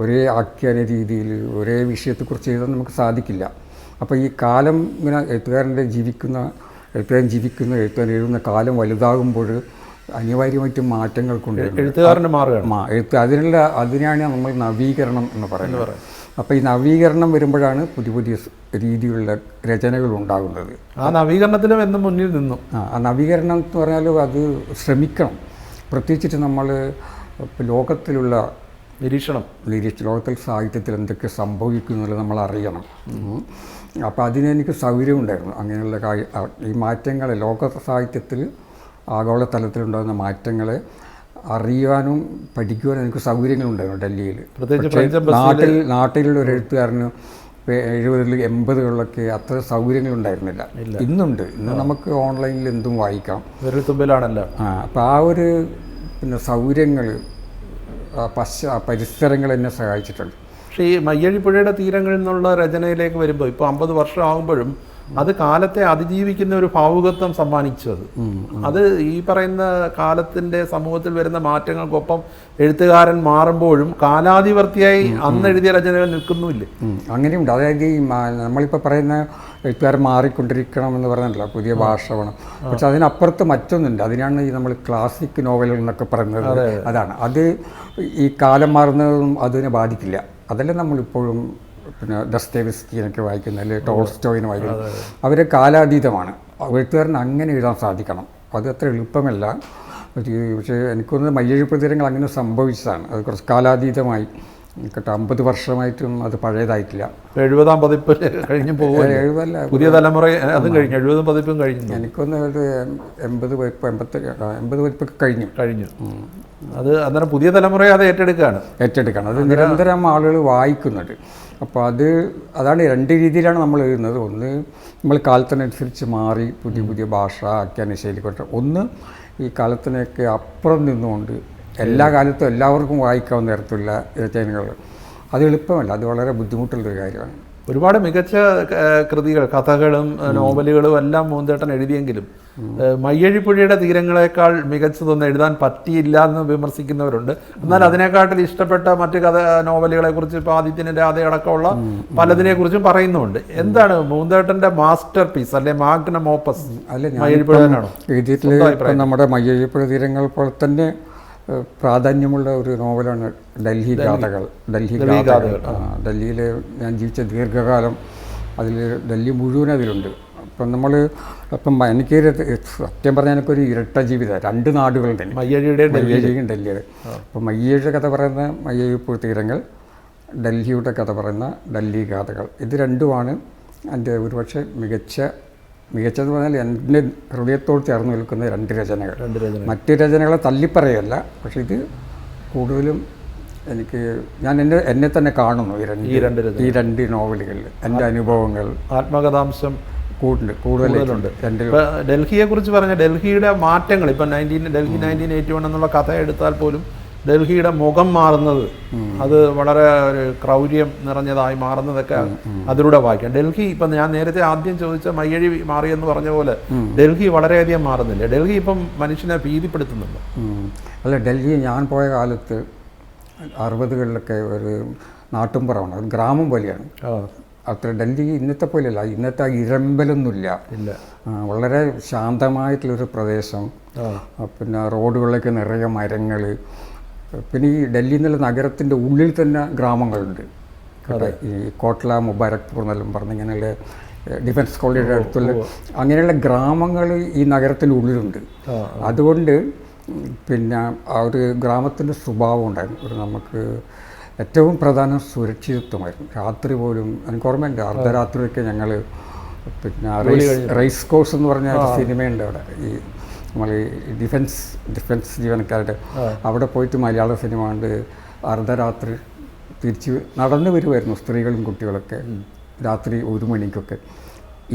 ഒരേ ആഖ്യാന രീതിയിൽ, ഒരേ വിഷയത്തെക്കുറിച്ച് എഴുതാൻ നമുക്ക് സാധിക്കില്ല. അപ്പോൾ ഈ കാലം ഇങ്ങനെ എഴുത്തുകാരൻ ജീവിക്കുന്ന എഴുത്തുകാരൻ എഴുതുന്ന കാലം വലുതാകുമ്പോൾ അനിവാര്യമായിട്ടും മാറ്റങ്ങൾ കൊണ്ടുവരും. അതിനാണ് നമ്മൾ നവീകരണം എന്ന് പറയുന്നത്. അപ്പോൾ ഈ നവീകരണം വരുമ്പോഴാണ് പുതിയ പുതിയ രീതിയിലുള്ള രചനകൾ ഉണ്ടാകുന്നത്. ആ നവീകരണത്തിലും എന്നും മുന്നിൽ നിന്നു. ആ നവീകരണം എന്ന് പറഞ്ഞാൽ അത് ശ്രമിക്കണം. പ്രത്യേകിച്ചിട്ട് നമ്മൾ ലോകത്തിലുള്ള ലോകത്തിൽ സാഹിത്യത്തിൽ എന്തൊക്കെ സംഭവിക്കുന്നുള്ളത് നമ്മൾ അറിയണം. അപ്പോൾ അതിനെനിക്ക് സൗകര്യമുണ്ടായിരുന്നു. അങ്ങനെയുള്ള ഈ മാറ്റങ്ങളെ ലോക സാഹിത്യത്തിൽ ആഗോളതലത്തിലുണ്ടാകുന്ന മാറ്റങ്ങളെ അറിയാനും പഠിക്കുവാനും എനിക്ക് സൗകര്യങ്ങളുണ്ടായിരുന്നു ഡൽഹിയിൽ. നാട്ടിലുള്ള ഒരു എഴുത്തുകാരന് 70 80കളിലൊക്കെ അത്ര സൗകര്യങ്ങളുണ്ടായിരുന്നില്ല. ഇന്നുണ്ട്. ഇന്ന് നമുക്ക് ഓൺലൈനിൽ എന്തും വായിക്കാം. തുമ്പിലാണല്ലോ. അപ്പോൾ ആ ഒരു സൗകര്യങ്ങൾ, പരിസരങ്ങൾ എന്നെ സഹായിച്ചിട്ടുണ്ട്. പക്ഷേ ഈ മയ്യഴിപ്പുഴയുടെ തീരങ്ങളിൽ നിന്നുള്ള രചനയിലേക്ക് വരുമ്പോൾ ഇപ്പോൾ 50 വർഷം ആകുമ്പോഴും അത് കാലത്തെ അതിജീവിക്കുന്ന ഒരു ഭാവുകത്വം സമ്മാനിച്ചത്. അത് ഈ പറയുന്ന കാലത്തിൻ്റെ സമൂഹത്തിൽ വരുന്ന മാറ്റങ്ങൾക്കൊപ്പം എഴുത്തുകാരൻ മാറുമ്പോഴും കാലാധിവർത്തിയായി അന്ന് എഴുതിയ രചനകൾ നിൽക്കുന്നുമില്ലേ? അങ്ങനെയുണ്ട്. അതായത് ഈ നമ്മളിപ്പോൾ പറയുന്ന എഴുത്തുകാരൻ മാറിക്കൊണ്ടിരിക്കണം എന്ന് പറഞ്ഞല്ലോ, പുതിയ ഭാഷ വേണം. പക്ഷെ അതിനപ്പുറത്ത് മറ്റൊന്നുണ്ട്. അതിനാണ് ഈ നമ്മൾ ക്ലാസിക് നോവലുകൾ എന്നൊക്കെ പറയുന്നത്. അതാണ്. അത് ഈ കാലം മാറുന്നതൊന്നും അതിനെ ബാധിക്കില്ല. അതല്ല നമ്മളിപ്പോഴും പിന്നെ ദസ്തേവ്സ്കിയൊക്കെ വായിക്കുന്ന, അല്ലെങ്കിൽ ടോൾസ്റ്റോയിനെ വായിക്കുന്നത്, അവർ കാലാതീതമാണ്. എഴുത്തുകാരന് അങ്ങനെ എഴുതാൻ സാധിക്കണം. അത് അത്ര എളുപ്പമല്ല. പക്ഷേ എനിക്കൊന്ന് മയ്യഴിപ്പുഴ തീരങ്ങൾ അങ്ങനെ സംഭവിച്ചതാണ്. അത് കുറച്ച് കാലാതീതമായി കേട്ടോ. 50 വർഷമായിട്ടും അത് പഴയതായിട്ടില്ല. 70ാം പതിപ്പ് കഴിഞ്ഞു പോകും. 70 പുതിയ തലമുറ അതും കഴിഞ്ഞു. 70 പതിപ്പും കഴിഞ്ഞു. എനിക്കൊന്ന് ഒരു 80 പതിപ്പൊക്കെ കഴിഞ്ഞു. അത് അന്നേരം പുതിയ തലമുറയെ അത് ഏറ്റെടുക്കുകയാണ്. അത് നിരന്തരം ആളുകൾ വായിക്കുന്നുണ്ട്. അപ്പോൾ അതാണ് 2 രീതിയിലാണ് നമ്മൾ എഴുതുന്നത്. ഒന്ന് നമ്മൾ കാലത്തിനനുസരിച്ച് മാറി പുതിയ പുതിയ ഭാഷ, ആഖ്യാന ശൈലി കൊണ്ട്. ഒന്ന് ഈ കാലത്തിനൊക്കെ അപ്പുറം നിന്നുകൊണ്ട് എല്ലാ കാലത്തും എല്ലാവർക്കും വായിക്കാവുന്ന തരത്തിലുള്ള രചനകൾ. അത് എളുപ്പമല്ല. അത് വളരെ ബുദ്ധിമുട്ടുള്ളൊരു കാര്യമാണ്. ഒരുപാട് മികച്ച കൃതികൾ, കഥകളും നോവലുകളും എല്ലാം മൂന്തേട്ടൻ എഴുതിയെങ്കിലും മയ്യഴിപ്പുഴയുടെ തീരങ്ങളെക്കാൾ മികച്ചതൊന്നും എഴുതാൻ പറ്റിയില്ല എന്ന് വിമർശിക്കുന്നവരുണ്ട്. എന്നാൽ അതിനെക്കാട്ടിൽ ഇഷ്ടപ്പെട്ട മറ്റ് നോവലുകളെക്കുറിച്ച് ഇപ്പോൾ ആദിത്യൻ്റെ രാധയടക്കമുള്ള പലതിനെക്കുറിച്ചും പറയുന്നുമുണ്ട്. എന്താണ് മൂന്തേട്ടൻ്റെ മാസ്റ്റർ പീസ് അല്ലെ മാഗ്നം ഓപ്പസ്? മയ്യഴിപ്പുഴയാണോ എഴുതിയിട്ടുള്ള? നമ്മുടെ മയ്യഴിപ്പുഴ തീരങ്ങൾ പോലെ തന്നെ പ്രാധാന്യമുള്ള ഒരു നോവലാണ് ഡൽഹി ഗാഥകൾ. ഡൽഹിയിൽ ഞാൻ ജീവിച്ച ദീർഘകാലം, ഡൽഹി മുഴുവൻ അതിലുണ്ട്. അപ്പം എനിക്ക് സത്യം പറഞ്ഞാൽ എനിക്കൊരു ഇരട്ട ജീവിതം. 2 നാടുകളുണ്ട്, മയ്യഴിയും ഡൽഹിയുടെ. അപ്പം മയ്യഴിയുടെ കഥ പറയുന്ന മയ്യഴിപ്പുഴ തീരങ്ങൾ, ഡൽഹിയുടെ കഥ പറയുന്ന ഡൽഹി ഗാഥകൾ. ഇത് രണ്ടുമാണ് എൻ്റെ ഒരുപക്ഷെ മികച്ച മികച്ചത് പറഞ്ഞാൽ എൻ്റെ ഹൃദയത്തോട് ചേർന്ന് നിൽക്കുന്ന 2 രചനകൾ. 2 രചന. മറ്റ് രചനകളെ തള്ളിപ്പറയല്ല, പക്ഷേ ഇത് കൂടുതലും എനിക്ക് ഞാൻ എന്നെ തന്നെ കാണുന്നു ഈ രണ്ട് നോവലുകളിൽ. എൻ്റെ അനുഭവങ്ങൾ, ആത്മകഥാംശം കൂടുതലുണ്ട്. ഡൽഹിയെ കുറിച്ച് പറഞ്ഞ ഡൽഹിയുടെ മാറ്റങ്ങൾ ഇപ്പം ഡൽഹി 1981 എന്നുള്ള കഥ എടുത്താൽ പോലും ഡൽഹിയുടെ മുഖം മാറുന്നത്, അത് വളരെ ഒരു ക്രൗര്യം നിറഞ്ഞതായി മാറുന്നതൊക്കെ അതിലൂടെ വായിക്കാം. ഡൽഹി ഇപ്പം ഞാൻ നേരത്തെ ആദ്യം ചോദിച്ച മയ്യഴി മാറിയെന്ന് പറഞ്ഞ പോലെ ഡൽഹി വളരെയധികം മാറുന്നില്ല. ഡൽഹി ഇപ്പം മനുഷ്യനെ ഭീതിപ്പെടുത്തുന്നുണ്ട്. അല്ല, ഡൽഹി ഞാൻ പോയ കാലത്ത് 60കളിലൊക്കെ ഒരു നാട്ടുംപുറമാണ്, ഒരു ഗ്രാമം പോലെയാണ്. അത്ര ഡൽഹി ഇന്നത്തെ പോലെയല്ല. ഇന്നത്തെ ഇരമ്പലൊന്നുമില്ല. വളരെ ശാന്തമായിട്ടുള്ളൊരു പ്രദേശം. പിന്നെ റോഡുകളിലേക്ക് നിറയെ മരങ്ങൾ. പിന്നെ ഈ ഡൽഹി എന്നുള്ള നഗരത്തിൻ്റെ ഉള്ളിൽ തന്നെ ഗ്രാമങ്ങളുണ്ട്. ഈ കോട്ട്ല, മുബാരക്പൂർ എന്നെല്ലാം പറഞ്ഞ് ഇങ്ങനെയുള്ള ഡിഫൻസ് കോളേജിൻ്റെ അടുത്തുള്ള അങ്ങനെയുള്ള ഗ്രാമങ്ങൾ ഈ നഗരത്തിൻ്റെ ഉള്ളിലുണ്ട്. അതുകൊണ്ട് പിന്നെ ആ ഒരു ഗ്രാമത്തിൻ്റെ സ്വഭാവം ഉണ്ടായിരുന്നു. ഒരു നമുക്ക് ഏറ്റവും പ്രധാനം സുരക്ഷിതത്വമായിരുന്നു. രാത്രി പോലും എനിക്ക് ഓർമ്മയുണ്ട്, അർദ്ധരാത്രിയൊക്കെ ഞങ്ങൾ പിന്നെ റേസ് കോഴ്സ് എന്ന് പറഞ്ഞ ഒരു സിനിമയുണ്ട് അവിടെ, ഈ നമ്മൾ ഈ ഡിഫൻസ് ജീവനക്കാരുടെ അവിടെ പോയിട്ട് മലയാള സിനിമ കണ്ട് അർദ്ധരാത്രി തിരിച്ച് നടന്നു വരുമായിരുന്നു സ്ത്രീകളും കുട്ടികളൊക്കെ രാത്രി 1 മണിക്കൊക്കെ.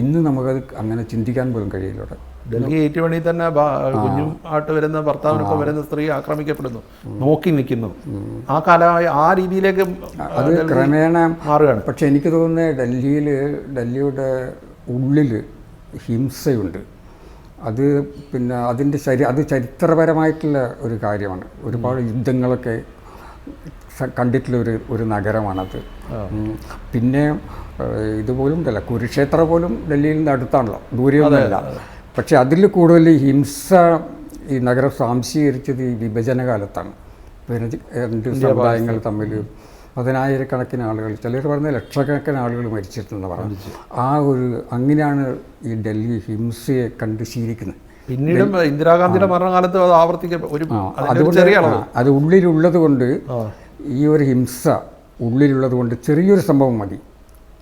ഇന്ന് നമുക്കത് അങ്ങനെ ചിന്തിക്കാൻ പോലും കഴിയില്ല. അവിടെ ഡൽഹി 8 മണിയിൽ തന്നെ കുഞ്ഞും ആയിട്ട് വരുന്ന ഭർത്താവിനൊക്കെ വരുന്ന സ്ത്രീ ആക്രമിക്കപ്പെടുന്നു, നോക്കി നിൽക്കുന്നു. ആ ആ രീതിയിലേക്ക് അത് ക്രമേണ മാറുകയാണ്. പക്ഷെ എനിക്ക് തോന്നുന്നത് ഡൽഹിയുടെ ഉള്ളിൽ ഹിംസയുണ്ട്. അത് പിന്നെ അത് ചരിത്രപരമായിട്ടുള്ള ഒരു കാര്യമാണ്. ഒരുപാട് യുദ്ധങ്ങളൊക്കെ കണ്ടിട്ടുള്ള ഒരു നഗരമാണത്. പിന്നെ ഇതുപോലും ഉണ്ടല്ല, കുരുക്ഷേത്ര പോലും ഡൽഹിയിൽ നിന്ന് അടുത്താണല്ലോ, ദൂരെയൊന്നുമല്ല. പക്ഷെ അതിൽ കൂടുതൽ ഹിംസ ഈ നഗരം സ്വാംശീകരിച്ചത് ഈ വിഭജന കാലത്താണ്. പിന്നെ 2 സമുദായങ്ങൾ തമ്മിൽ 10,000-കണക്കിന് ആളുകൾ, ചിലർ പറഞ്ഞ ലക്ഷക്കണക്കിന് ആളുകൾ മരിച്ചിട്ടുണ്ടെന്ന് പറഞ്ഞു. അങ്ങനെയാണ് ഈ ഡൽഹി ഹിംസയെ കണ്ട് ശീലിക്കുന്നത്. പിന്നീടും ഇന്ദിരാഗാന്ധിയുടെ മരണകാലത്ത് അത് അത് ഉള്ളിലുള്ളത് കൊണ്ട്, ഈ ഒരു ഹിംസ ഉള്ളിലുള്ളത് കൊണ്ട് ചെറിയൊരു സംഭവം മതി,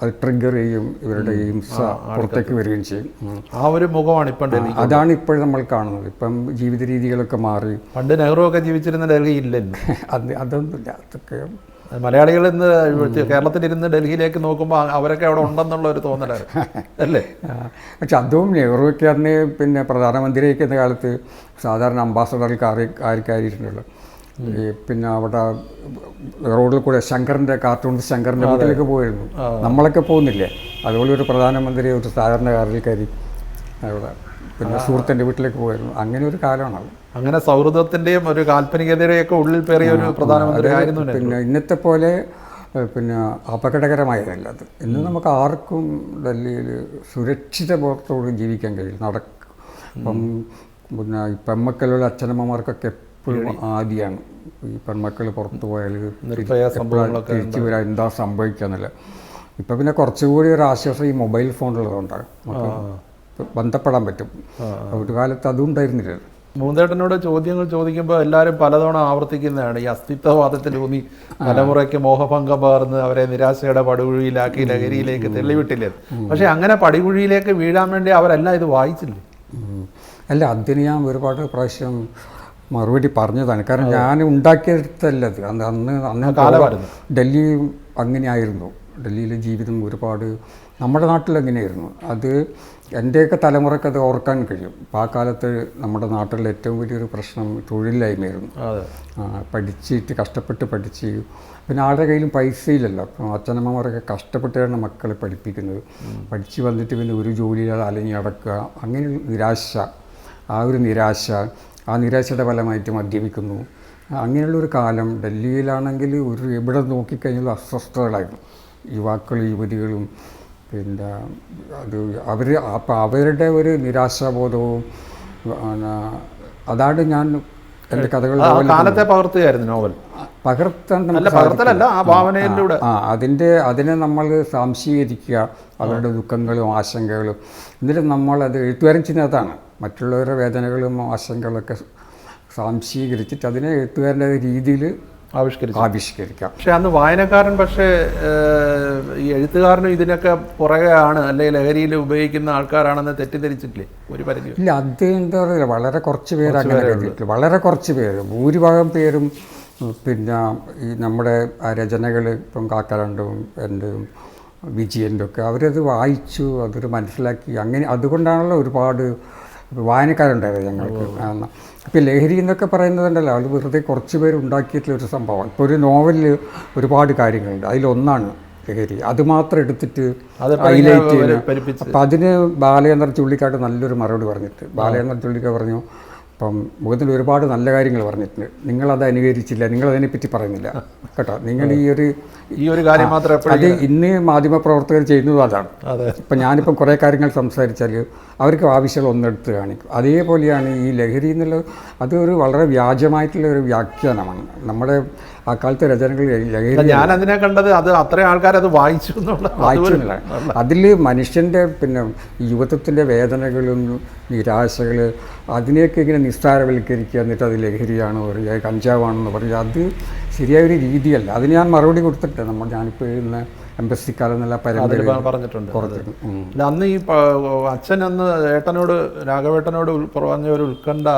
അത് ട്രിഗർ ചെയ്യും, ഇവരുടെ ഹിംസ പുറത്തേക്ക് വരികയും ചെയ്യും. ആ ഒരു മുഖമാണ് ഇപ്പം ഡൽഹി. അതാണ് ഇപ്പോഴും നമ്മൾ കാണുന്നത്. ഇപ്പം ജീവിത രീതികളൊക്കെ മാറി. പണ്ട് നെഹ്റു ഒക്കെ ജീവിച്ചിരുന്ന ഡൽഹി ഇല്ലെന്ന് അതൊന്നുമില്ല. അതൊക്കെ മലയാളികൾ ഇന്ന് കേരളത്തിലിരുന്ന് ഡൽഹിയിലേക്ക് നോക്കുമ്പോൾ അവരൊക്കെ അവിടെ ഉണ്ടെന്നുള്ള ഒരു തോന്നലാണ് അല്ലേ? പക്ഷെ അതും നെഹ്റുവൊക്കെ അന്ന് പിന്നെ പ്രധാനമന്ത്രിയായിരിക്കുന്ന കാലത്ത് സാധാരണ അംബാസഡറിൽ കയറിയിട്ടുണ്ടല്ലോ. പിന്നെ അവിടെ റോഡിൽ കൂടെ ശങ്കറിൻ്റെ വീട്ടിലേക്ക് പോയിരുന്നു. നമ്മളൊക്കെ പോകുന്നില്ലേ? അതുപോലെ ഒരു പ്രധാനമന്ത്രി ഒരു സാധാരണ കാറിൽ കയറി അവിടെ പിന്നെ സുഹൃത്തിൻ്റെ വീട്ടിലേക്ക് പോയിരുന്നു. അങ്ങനെ ഒരു കാലമാണ്. അങ്ങനെ സൗഹൃദത്തിൻ്റെയും ഒരു കാൽപ്പനികതയുടെയൊക്കെ ഉള്ളിൽ പേറിയ ഒരു പ്രധാനമന്ത്രി ആയിരുന്നു. പിന്നെ ഇന്നത്തെ പോലെ പിന്നെ അപകടകരമായതല്ല അത്. ഇന്ന് നമുക്ക് ആർക്കും ഡൽഹിയിൽ സുരക്ഷിത ബോധത്തോട് ജീവിക്കാൻ കഴിയും. ഇപ്പം പിന്നെ ഈ പെൺമക്കളുള്ള അച്ഛനമ്മമാർക്കൊക്കെ എപ്പോഴും ആദ്യമാണ് ഈ പെൺമക്കൾ പുറത്തു പോയാൽ തിരിച്ചു വരാൻ എന്താ സംഭവിക്കാന്നില്ല. ഇപ്പം പിന്നെ കുറച്ചുകൂടി ഒരു ആശ്വാസം ഈ മൊബൈൽ ഫോണുള്ളതുകൊണ്ടാണ്, നമുക്ക് ബന്ധപ്പെടാൻ പറ്റും. ഒരു കാലത്ത് അതും ഉണ്ടായിരുന്നില്ല. മൂന്തേട്ടനോട് ചോദ്യങ്ങൾ ചോദിക്കുമ്പോൾ എല്ലാവരും പലതവണ ആവർത്തിക്കുന്നതാണ് ഈ അസ്തിത്വവാദത്തിലൂന്നി തലമുറയ്ക്ക് മോഹഭംഗം പകർന്ന് അവരെ നിരാശയുടെ പടുകുഴിയിലാക്കി ലഹരിയിലേക്ക് തെളിവിട്ടില്ലേ. പക്ഷെ അങ്ങനെ പടുകുഴിയിലേക്ക് വീഴാൻ വേണ്ടി അവരെല്ലാം ഇത് വായിച്ചില്ലേ? അല്ല, അതിന് ഞാൻ ഒരുപാട് പ്രാവശ്യം മറുപടി പറഞ്ഞതാണ്. കാരണം ഞാൻ ഉണ്ടാക്കിയെടുത്തല്ല അത്. അന്ന് കാലമായിരുന്നു. ഡൽഹി അങ്ങനെയായിരുന്നു. ഡൽഹിയിലെ ജീവിതം ഒരുപാട് നമ്മുടെ നാട്ടിലെങ്ങനെയായിരുന്നു. അത് എൻ്റെയൊക്കെ തലമുറയ്ക്ക് അത് ഓർക്കാൻ കഴിയും. അപ്പോൾ ആ കാലത്ത് നമ്മുടെ നാട്ടിലെ ഏറ്റവും വലിയൊരു പ്രശ്നം തൊഴിലില്ലായ്മയായിരുന്നു. കഷ്ടപ്പെട്ട് പഠിച്ച് പിന്നെ ആരുടെ കയ്യിലും പൈസയില്ലല്ലോ. അപ്പോൾ അച്ഛനമ്മമാരൊക്കെ കഷ്ടപ്പെട്ടാണ് മക്കളെ പഠിപ്പിക്കുന്നത്. പഠിച്ച് വന്നിട്ട് പിന്നെ ഒരു ജോലിയില്ലാതെ അലഞ്ഞി അടക്കുക, അങ്ങനെ നിരാശ. ആ നിരാശയുടെ ഫലമായിട്ട് മദ്യപിക്കുന്നു. അങ്ങനെയുള്ളൊരു കാലം ഡൽഹിയിലാണെങ്കിൽ എവിടെ നോക്കിക്കഴിഞ്ഞാലും അസ്വസ്ഥതകളായിരുന്നു. യുവതികളും പിന്നെ അപ്പോൾ അവരുടെ ഒരു നിരാശാബോധവും അതാണ് ഞാൻ എൻ്റെ കഥകൾ കാലത്തെ പകർത്തുകയായിരുന്നു നോവൽ. അതിനെ നമ്മൾ സാംശീകരിക്കുക, അവരുടെ ദുഃഖങ്ങളും ആശങ്കകളും. എന്നിട്ട് നമ്മളത് എഴുത്തുകാരൻ ചെയ്യുന്നതാണ്. മറ്റുള്ളവരുടെ വേദനകളും ആശങ്കകളൊക്കെ സാംശീകരിച്ചിട്ട് അതിനെ എഴുത്തുകാരൻ്റെ രീതിയിൽ ആവിഷ്കരിക്കാം. പക്ഷെ അന്ന് വായനക്കാരൻ പക്ഷേ ഈ എഴുത്തുകാരനും ഇതിനൊക്കെ പുറകെയാണ്, അല്ലെങ്കിൽ ലഹരിയിൽ ഉപയോഗിക്കുന്ന ആൾക്കാരാണെന്ന് തെറ്റിദ്ധരിച്ചിട്ടില്ലേ ഒരു പരിധി? ഇല്ല, അത് എന്താ പറയുക, വളരെ കുറച്ച് പേര് അങ്ങനെ കരുതിയിട്ടില്ല. വളരെ കുറച്ച് പേര്, ഭൂരിഭാഗം പേരും പിന്നെ ഈ നമ്മുടെ രചനകൾ ഇപ്പം കാക്കരണ്ടും എൻ്റെയും വിജയൻ്റെ ഒക്കെ അവരത് വായിച്ചു, അതൊരു മനസ്സിലാക്കി. അങ്ങനെ അതുകൊണ്ടാണല്ലോ ഒരുപാട് വായനക്കാരുണ്ടായത് ഞങ്ങൾക്ക്. ഇപ്പോൾ ലഹരി എന്നൊക്കെ പറയുന്നതുണ്ടല്ലോ, അത് വെറുതെ കുറച്ച് പേര് ഉണ്ടാക്കിയിട്ടുള്ള ഒരു സംഭവം. ഇപ്പോൾ ഒരു നോവലിൽ ഒരുപാട് കാര്യങ്ങളുണ്ട്, അതിലൊന്നാണ് ലഹരി. അത് മാത്രം എടുത്തിട്ട് ഹൈലൈറ്റ് ചെയ്യുന്നത്. അപ്പം അതിന് ബാലചന്ദ്രൻ ചുള്ളിക്കാട് നല്ലൊരു മറുപടി പറഞ്ഞിട്ട്, ബാലചന്ദ്രൻ ചുള്ളിക്കാട് പറഞ്ഞു, ഇപ്പം മുഖത്തിൽ ഒരുപാട് നല്ല കാര്യങ്ങൾ പറഞ്ഞിട്ടുണ്ട്, നിങ്ങളത് അനുകരിച്ചില്ല, നിങ്ങളതിനെപ്പറ്റി പറയുന്നില്ല കേട്ടോ. നിങ്ങൾ ഈ ഒരു കാര്യം മാത്രം അത് ഇന്ന് മാധ്യമപ്രവർത്തകർ ചെയ്യുന്നത് അതാണ്. ഇപ്പം ഞാനിപ്പം കുറേ കാര്യങ്ങൾ സംസാരിച്ചാൽ അവർക്ക് ആവശ്യമുള്ള ഒന്നെടുത്ത് കാണിക്കും. അതേപോലെയാണ് ഈ ലഹരി എന്നുള്ളത്. അതൊരു വളരെ വ്യാജമായിട്ടുള്ള ഒരു വ്യാഖ്യാനമാണ് നമ്മുടെ ആ കാലത്തെ രചനകൾ. ലഹരി ഞാൻ അതിനെ കണ്ടത് അത് അത്രയും ആൾക്കാരത് വായിച്ചില്ല. അതിൽ മനുഷ്യൻ്റെ പിന്നെ യുവത്വത്തിൻ്റെ വേദനകളും നിരാശകൾ അതിനെയൊക്കെ ഇങ്ങനെ നിസ്സാരവൽക്കരിക്കുക, എന്നിട്ട് അത് ലഹരിയാണ് പറയുക, കഞ്ചാവാണെന്ന് പറയുക, അത് ശരിയായൊരു രീതിയല്ല. അതിന് ഞാൻ മറുപടി കൊടുത്തിട്ട് ഞാനിപ്പോൾ എഴുതുന്ന എംബസിക്കാലം എന്നുള്ള പറഞ്ഞിട്ടുണ്ട്. അന്ന് ഈ അച്ഛൻ അന്ന് ഏട്ടനോട് രാഘവേട്ടനോട് പറഞ്ഞ ഒരു ഉത്കണ്ഠ,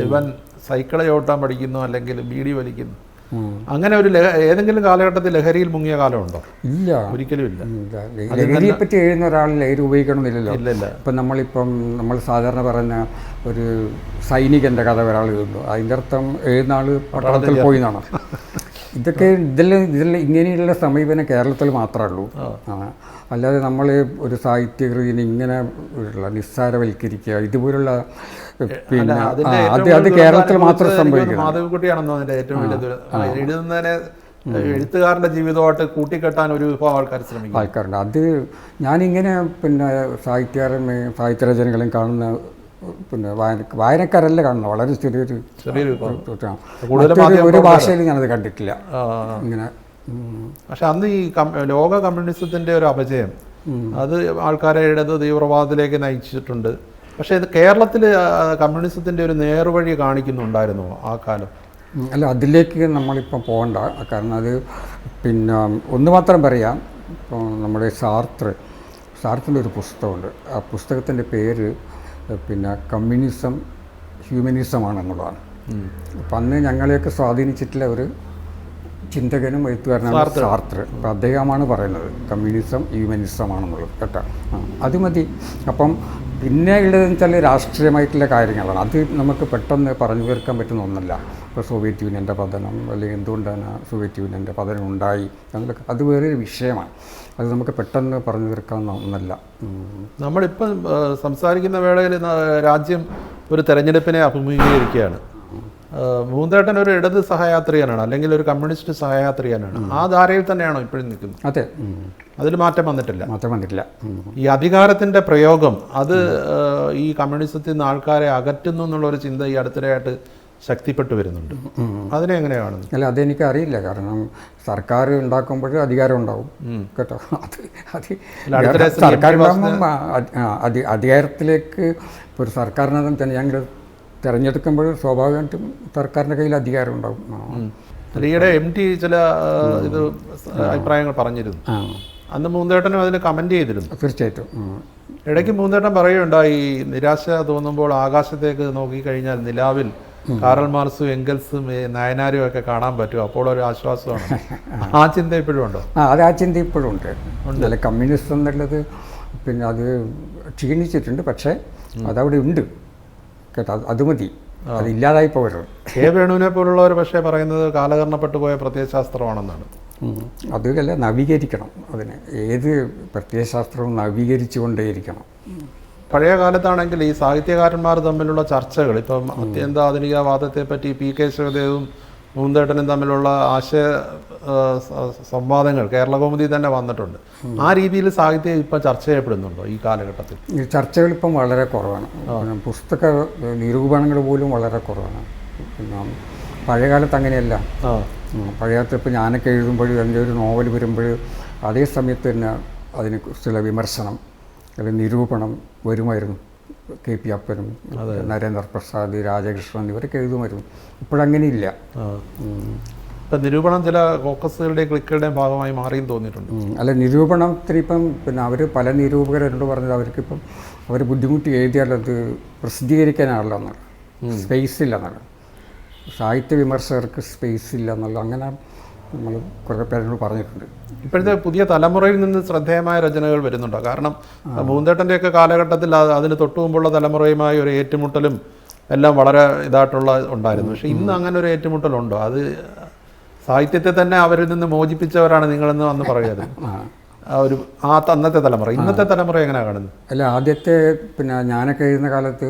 ഇവൻ സൈക്കിള് ചവിട്ടാൻ പഠിക്കുന്നു അല്ലെങ്കിൽ ബീഡി വലിക്കുന്നു, അങ്ങനെ ഒരു ഏതെങ്കിലും കാലഘട്ടത്തിൽ ലഹരിയിൽ മുങ്ങിയ കാലമുണ്ടോ? ഇല്ല, ഒരിക്കലും ഇല്ല. ലഹരിയെ പറ്റി എഴുതുന്ന ഒരാൾ ലഹരി ഉപയോഗിക്കണമെന്നില്ലല്ലോ. ഇപ്പം നമ്മൾ സാധാരണ പറയുന്ന ഒരു സൈനികൻ്റെ കഥ ഒരാൾ എഴുതുന്നു, അതിൻ്റെ അർത്ഥം എഴുതുന്ന ആൾ പട്ടാളത്തിൽ പോയി എന്നാണ്. ഇതെല്ലാം ഇങ്ങനെയുള്ള സമീപനം കേരളത്തിൽ മാത്രമേ ഉള്ളൂ. അല്ലാതെ നമ്മൾ ഒരു സാഹിത്യകൃതിനെ ഇങ്ങനെ നിസ്സാരവൽക്കരിക്കുക, ഇതുപോലുള്ള പിന്നെ അത് കേരളത്തിൽ മാത്രം സംഭവിക്കുന്നു. മാധവിക്കുട്ടിയാണെന്നോ അതിൻ്റെ ഏറ്റവും വലിയ എഴുതുന്നതിനെ എഴുത്തുകാരൻ്റെ ജീവിതമായിട്ട് കൂട്ടിക്കെട്ടാൻ ഒരു വിഭാഗം ആൾക്കാരുണ്ട്. അത് ഞാനിങ്ങനെ പിന്നെ സാഹിത്യരചനകളും കാണുന്ന പിന്നെ വായനക്കാരല്ല കാണുന്നത്, വളരെ ചെറിയൊരു ഒരു ഭാഷയിൽ ഞാനത് കണ്ടിട്ടില്ല ഇങ്ങനെ. പക്ഷെ അന്ന് ഈ ലോക കമ്മ്യൂണിസത്തിൻ്റെ ഒരു അപജയം അത് ആൾക്കാരെ ഇടത് തീവ്രവാദത്തിലേക്ക് നയിച്ചിട്ടുണ്ട്. പക്ഷേ ഇത് കേരളത്തിൽ കമ്മ്യൂണിസത്തിൻ്റെ ഒരു നേർവഴി കാണിക്കുന്നുണ്ടായിരുന്നോ ആ കാലം? അല്ല, അതിലേക്ക് നമ്മളിപ്പം പോകണ്ട. കാരണം അത് പിന്നെ ഒന്ന് മാത്രം പറയാം. ഇപ്പോൾ നമ്മുടെ സാർത്തിൻ്റെ ഒരു പുസ്തകമുണ്ട്. ആ പുസ്തകത്തിൻ്റെ പേര് പിന്നെ കമ്മ്യൂണിസം ഹ്യൂമനിസമാണെന്നുള്ളതാണ്. അപ്പം അന്ന് ഞങ്ങളെയൊക്കെ സ്വാധീനിച്ചിട്ടുള്ള ഒരു ചിന്തകനും എഴുത്തുകാരനാണ് സാർത്ര. അപ്പം അദ്ദേഹമാണ് പറയുന്നത് കമ്മ്യൂണിസം ഹ്യൂമനിസമാണെന്നുള്ളത് കേട്ടോ. അത് മതി. അപ്പം പിന്നെ ഉള്ളതെന്ന് വെച്ചാൽ രാഷ്ട്രീയമായിട്ടുള്ള കാര്യങ്ങളാണ്. അത് നമുക്ക് പെട്ടെന്ന് പറഞ്ഞു തീർക്കാൻ പറ്റുന്ന ഒന്നല്ല. ഇപ്പോൾ സോവിയറ്റ് യൂണിയൻ്റെ പതനം, അല്ലെങ്കിൽ എന്തുകൊണ്ടാണ് സോവിയറ്റ് യൂണിയൻ്റെ പതനം ഉണ്ടായി എന്നൊക്കെ, അത് വേറൊരു വിഷയമാണ്. അത് നമുക്ക് പെട്ടെന്ന് പറഞ്ഞു തീർക്കാവുന്ന ഒന്നല്ല. നമ്മളിപ്പം സംസാരിക്കുന്ന വേളയിൽ രാജ്യം ഒരു തെരഞ്ഞെടുപ്പിനെ അഭിമുഖീകരിക്കുകയാണ്. മൂന്തേട്ടൻ ഒരു ഇടത് സഹയാത്രികനാണ്, അല്ലെങ്കിൽ ഒരു കമ്മ്യൂണിസ്റ്റ് സഹയാത്രികനാണ്. ആ ധാരയിൽ തന്നെയാണോ ഇപ്പോഴും നിൽക്കുന്നത്? അതെ, അതിൽ മാറ്റം വന്നിട്ടില്ല. ഈ അധികാരത്തിൻ്റെ പ്രയോഗം അത് ഈ കമ്മ്യൂണിസത്തിൽ നിന്ന് ആൾക്കാരെ അകറ്റുന്നു എന്നുള്ളൊരു ചിന്ത ഈ അടുത്തിടെയായിട്ട് ശക്തിപ്പെട്ടു വരുന്നുണ്ട്. അതിനെ എങ്ങനെയാണ്? അല്ല, അതെനിക്ക് അറിയില്ല. കാരണം സർക്കാർ ഉണ്ടാക്കുമ്പോൾ അധികാരം ഉണ്ടാവും കേട്ടോ. സർക്കാർ ഉണ്ടാകുമ്പം അധികാരത്തിലേക്ക് ഇപ്പോൾ ഒരു സർക്കാരിനെ തന്നെ ഞങ്ങൾ തിരഞ്ഞെടുക്കുമ്പോൾ സ്വാഭാവികമായിട്ടും സർക്കാരിൻ്റെ കയ്യിൽ അധികാരം ഉണ്ടാവും. ഈയിടെ MT ചില ഇത് അഭിപ്രായങ്ങൾ പറഞ്ഞിരുന്നു. അന്ന് മൂന്തേട്ടനും അതിന് കമൻറ്റ് ചെയ്തിരുന്നു. തീർച്ചയായിട്ടും. ഇടയ്ക്ക് മൂന്തേട്ടൻ പറയുകയുണ്ടായി, നിരാശ തോന്നുമ്പോൾ ആകാശത്തേക്ക് നോക്കിക്കഴിഞ്ഞാൽ നിലാവിൽ കാറൽ മാർക്സും എംഗൽസും നയനാരും ഒക്കെ കാണാൻ പറ്റും, അപ്പോൾ ഒരു ആശ്വാസമാണ്. ആ ചിന്ത ഇപ്പോഴും ഉണ്ടോ? ആ ചിന്ത ഇപ്പോഴും ഉണ്ട്. അല്ല, കമ്മ്യൂണിസം എന്നുള്ളത് പിന്നെ അത് ക്ഷീണിച്ചിട്ടുണ്ട്, പക്ഷേ അതവിടെ ഉണ്ട് കേട്ടോ. അത് മതി, അതില്ലാതായി പോകരുത്. കെ വേണുവിനെ പോലുള്ളവർ പക്ഷേ പറയുന്നത് കാലഹരണപ്പെട്ടു പോയ പ്രത്യയശാസ്ത്രമാണെന്നാണ്. അതല്ല, നവീകരിക്കണം. അതിന് ഏത് പ്രത്യയശാസ്ത്രവും നവീകരിച്ചുകൊണ്ടേയിരിക്കണം. പഴയ കാലത്താണെങ്കിൽ ഈ സാഹിത്യകാരന്മാർ തമ്മിലുള്ള ചർച്ചകൾ, ഇപ്പം അത്യന്താധുനികവാദത്തെപ്പറ്റി PK ശിവദേവും മൂന്തേട്ടനും തമ്മിലുള്ള ആശയ സംവാദങ്ങൾ കേരളകൗമുദി തന്നെ വന്നിട്ടുണ്ട്. ആ രീതിയിൽ സാഹിത്യം ഇപ്പം ചർച്ച ചെയ്യപ്പെടുന്നുണ്ടോ ഈ കാലഘട്ടത്തിൽ? ഈ ചർച്ചകൾ ഇപ്പം വളരെ കുറവാണ്. പുസ്തക നിരൂപണങ്ങൾ പോലും വളരെ കുറവാണ്. പിന്നെ പഴയകാലത്ത് അങ്ങനെയല്ല. പഴയകാലത്ത് ഇപ്പോൾ ഞാനൊക്കെ എഴുതുമ്പോഴും എൻ്റെ ഒരു നോവൽ വരുമ്പോൾ അതേ സമയത്ത് തന്നെ അതിനെക്കുറിച്ചുള്ള വിമർശനം അല്ലെങ്കിൽ നിരൂപണം വരുമായിരുന്നു. KP അപ്പനും നരേന്ദ്ര പ്രസാദ്, രാജകൃഷ്ണൻ ഇവരൊക്കെ എഴുതുമായിരുന്നു. ഇപ്പോഴങ്ങനെയില്ല. ഇപ്പം നിരൂപണം ചില ഫോക്കസുകളുടെയും ക്ലിക്കുകളുടെയും ഭാഗമായി മാറിയും തോന്നിയിട്ടുണ്ട്. അല്ല, നിരൂപണത്തിന് ഇപ്പം പിന്നെ അവർ പല നിരൂപകരെന്നോട് പറഞ്ഞത് അവർക്കിപ്പം അവർ ബുദ്ധിമുട്ടി എഴുതിയാൽ അത് പ്രസിദ്ധീകരിക്കാനാണല്ലോ എന്നാണ്, സ്പേസ് ഇല്ല എന്നാണ്, സാഹിത്യ വിമർശകർക്ക് സ്പേസ് ഇല്ല എന്നുള്ള അങ്ങനെ നമ്മൾ കുറേ പേരോട് പറഞ്ഞിട്ടുണ്ട്. ഇപ്പോഴത്തെ പുതിയ തലമുറയിൽ നിന്ന് ശ്രദ്ധേയമായ രചനകൾ വരുന്നുണ്ടോ? കാരണം മൂന്തേട്ടൻ്റെയൊക്കെ കാലഘട്ടത്തിൽ അതിന് തൊട്ടു മുമ്പുള്ള തലമുറയുമായി ഒരു ഏറ്റുമുട്ടലും എല്ലാം വളരെ ഇതായിട്ടുള്ള ഉണ്ടായിരുന്നു. പക്ഷേ ഇന്ന് അങ്ങനെ ഒരു ഏറ്റുമുട്ടലുണ്ടോ? അത് സാഹിത്യത്തെ തന്നെ അവരിൽ നിന്ന് മോചിപ്പിച്ചവരാണ് നിങ്ങളെന്ന് വന്ന് പറയാറ്. അന്നത്തെ തലമുറ, ഇന്നത്തെ തലമുറ എങ്ങനെയാണ് കാണുന്നത്? അല്ല, ആദ്യത്തെ പിന്നെ ഞാനൊക്കെ എഴുതുന്ന കാലത്ത്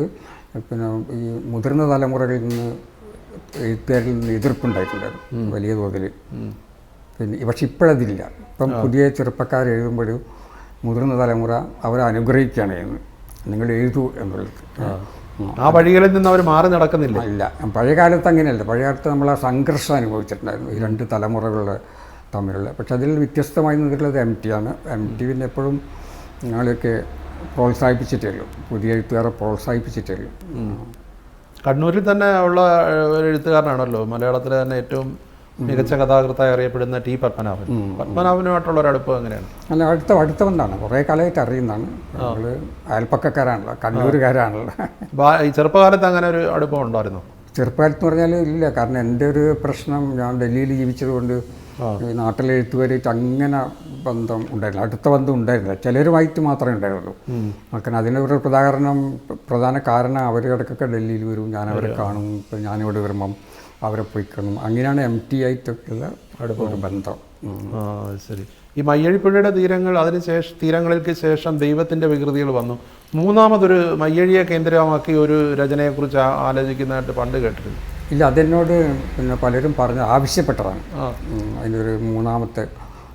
പിന്നെ ഈ മുതിർന്ന തലമുറകളിൽ നിന്ന് എഴുത്തുകാരിൽ നിന്ന് എതിർപ്പുണ്ടായിട്ടുണ്ടായിരുന്നു വലിയ തോതിൽ. പിന്നെ പക്ഷെ ഇപ്പോഴതില്ല. ഇപ്പം പുതിയ ചെറുപ്പക്കാർ എഴുതുമ്പോഴും മുതിർന്ന തലമുറ അവരെ അനുഗ്രഹിക്കുകയാണ് ചെയ്യുന്നത്, നിങ്ങൾ എഴുതൂ എന്നുള്ളത്. ആ വഴികളിൽ നിന്ന് അവർ മാറി നടക്കുന്നില്ല. ഇല്ല, പഴയ കാലത്ത് അങ്ങനെയല്ല. പഴയ കാലത്ത് നമ്മൾ ആ സംഘർഷം അനുഭവിച്ചിട്ടുണ്ടായിരുന്നു ഈ രണ്ട് തലമുറകൾ തമ്മിലുള്ള. പക്ഷെ അതിൽ വ്യത്യസ്തമായി നിന്നിട്ടുള്ളത് MT ആണ്. MT പിന്നെ എപ്പോഴും ഞങ്ങളൊക്കെ പ്രോത്സാഹിപ്പിച്ചിട്ടേ ഉള്ളൂ, പുതിയ എഴുത്തുകാരെ പ്രോത്സാഹിപ്പിച്ചിട്ടേ ഉള്ളൂ. കണ്ണൂരിൽ തന്നെ ഉള്ള ഒരു എഴുത്തുകാരനാണല്ലോ മലയാളത്തിലെ തന്നെ ഏറ്റവും മികച്ച കഥാകൃത്തായി അറിയപ്പെടുന്ന ടി പത്മനാഭൻ. പത്മനാഭനുമായിട്ടുള്ള ഒരു അടുപ്പം എങ്ങനെയാണ്? അല്ല, അടുത്ത ബന്ധമാണ്, കുറേ കാലമായിട്ട് അറിയുന്നതാണ്. നമ്മൾ അയൽപ്പക്കക്കാരാണല്ലോ, കണ്ണൂരുകാരാണല്ലോ. ഈ ചെറുപ്പകാലത്ത് അങ്ങനെ ഒരു അടുപ്പം ഉണ്ടായിരുന്നു? ചെറുപ്പകാലത്ത് എന്ന് പറഞ്ഞാൽ ഇല്ല. കാരണം എൻ്റെ ഒരു പ്രശ്നം, ഞാൻ ഡൽഹിയിൽ ജീവിച്ചത് കൊണ്ട് ഈ നാട്ടിലെ എഴുത്തുകാരായിട്ട് അങ്ങനെ ബന്ധം ഉണ്ടായിരുന്നില്ല, അടുത്ത ബന്ധം ഉണ്ടായിരുന്നില്ല. ചിലരുമായിട്ട് മാത്രമേ ഉണ്ടായിരുന്നുള്ളൂ. കാരണം അതിനൊരു പ്രധാന കാരണം അവർ ഇടയ്ക്കൊക്കെ ഡൽഹിയിൽ വരും, ഞാനവരെ കാണും. ഇപ്പം ഞാനിവിടെ വരുമ്പം അവരെ പോയി കാണും. അങ്ങനെയാണ് MT ആയിട്ടൊക്കെയുള്ള ഒരു ബന്ധം. ശരി. ഈ മയ്യഴിപ്പുഴയുടെ തീരങ്ങൾക്ക് ശേഷം ദൈവത്തിൻ്റെ വികൃതികൾ വന്നു. മൂന്നാമതൊരു മയ്യഴിയെ കേന്ദ്രമാക്കി ഒരു രചനയെക്കുറിച്ച് ആലോചിക്കുന്നതായിട്ട് പണ്ട് കേട്ടിട്ടുണ്ട്. ഇല്ല, അതെന്നോട് പിന്നെ പലരും പറഞ്ഞ് ആവശ്യപ്പെട്ടതാണ്. അതിനൊരു മൂന്നാമത്തെ,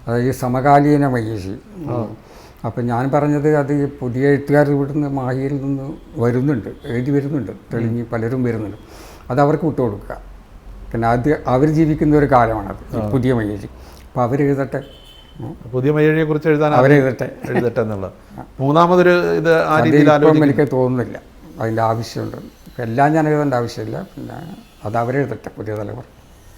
അതായത് സമകാലീന മയ്യഴി. അപ്പം ഞാൻ പറഞ്ഞത് അത് പുതിയ എഴുത്തുകാർ ഇവിടുന്ന് മാഹിയിൽ നിന്ന് വരുന്നുണ്ട്, എഴുതി വരുന്നുണ്ട്, തെളിഞ്ഞ് പലരും വരുന്നുണ്ട്. അത് അവർക്ക് വിട്ടുകൊടുക്കുക. പിന്നെ അത് അവർ ജീവിക്കുന്ന ഒരു കാലമാണത്, പുതിയ മയ്യഴി. അപ്പോൾ അവരെഴുതട്ടെ, പുതിയ മയ്യഴിയെ കുറിച്ച് എഴുതാൻ അവരെഴുതട്ടെ എന്നുള്ളത്. മൂന്നാമതൊരു ഇത് ആ രീതിയിൽ എനിക്ക് തോന്നുന്നില്ല അതിൻ്റെ ആവശ്യമുണ്ട്. എല്ലാം ഞാൻ എഴുതേണ്ട ആവശ്യമില്ല. പിന്നെ അത് അവരെഴുതട്ടെ, പുതിയ തലമുറ.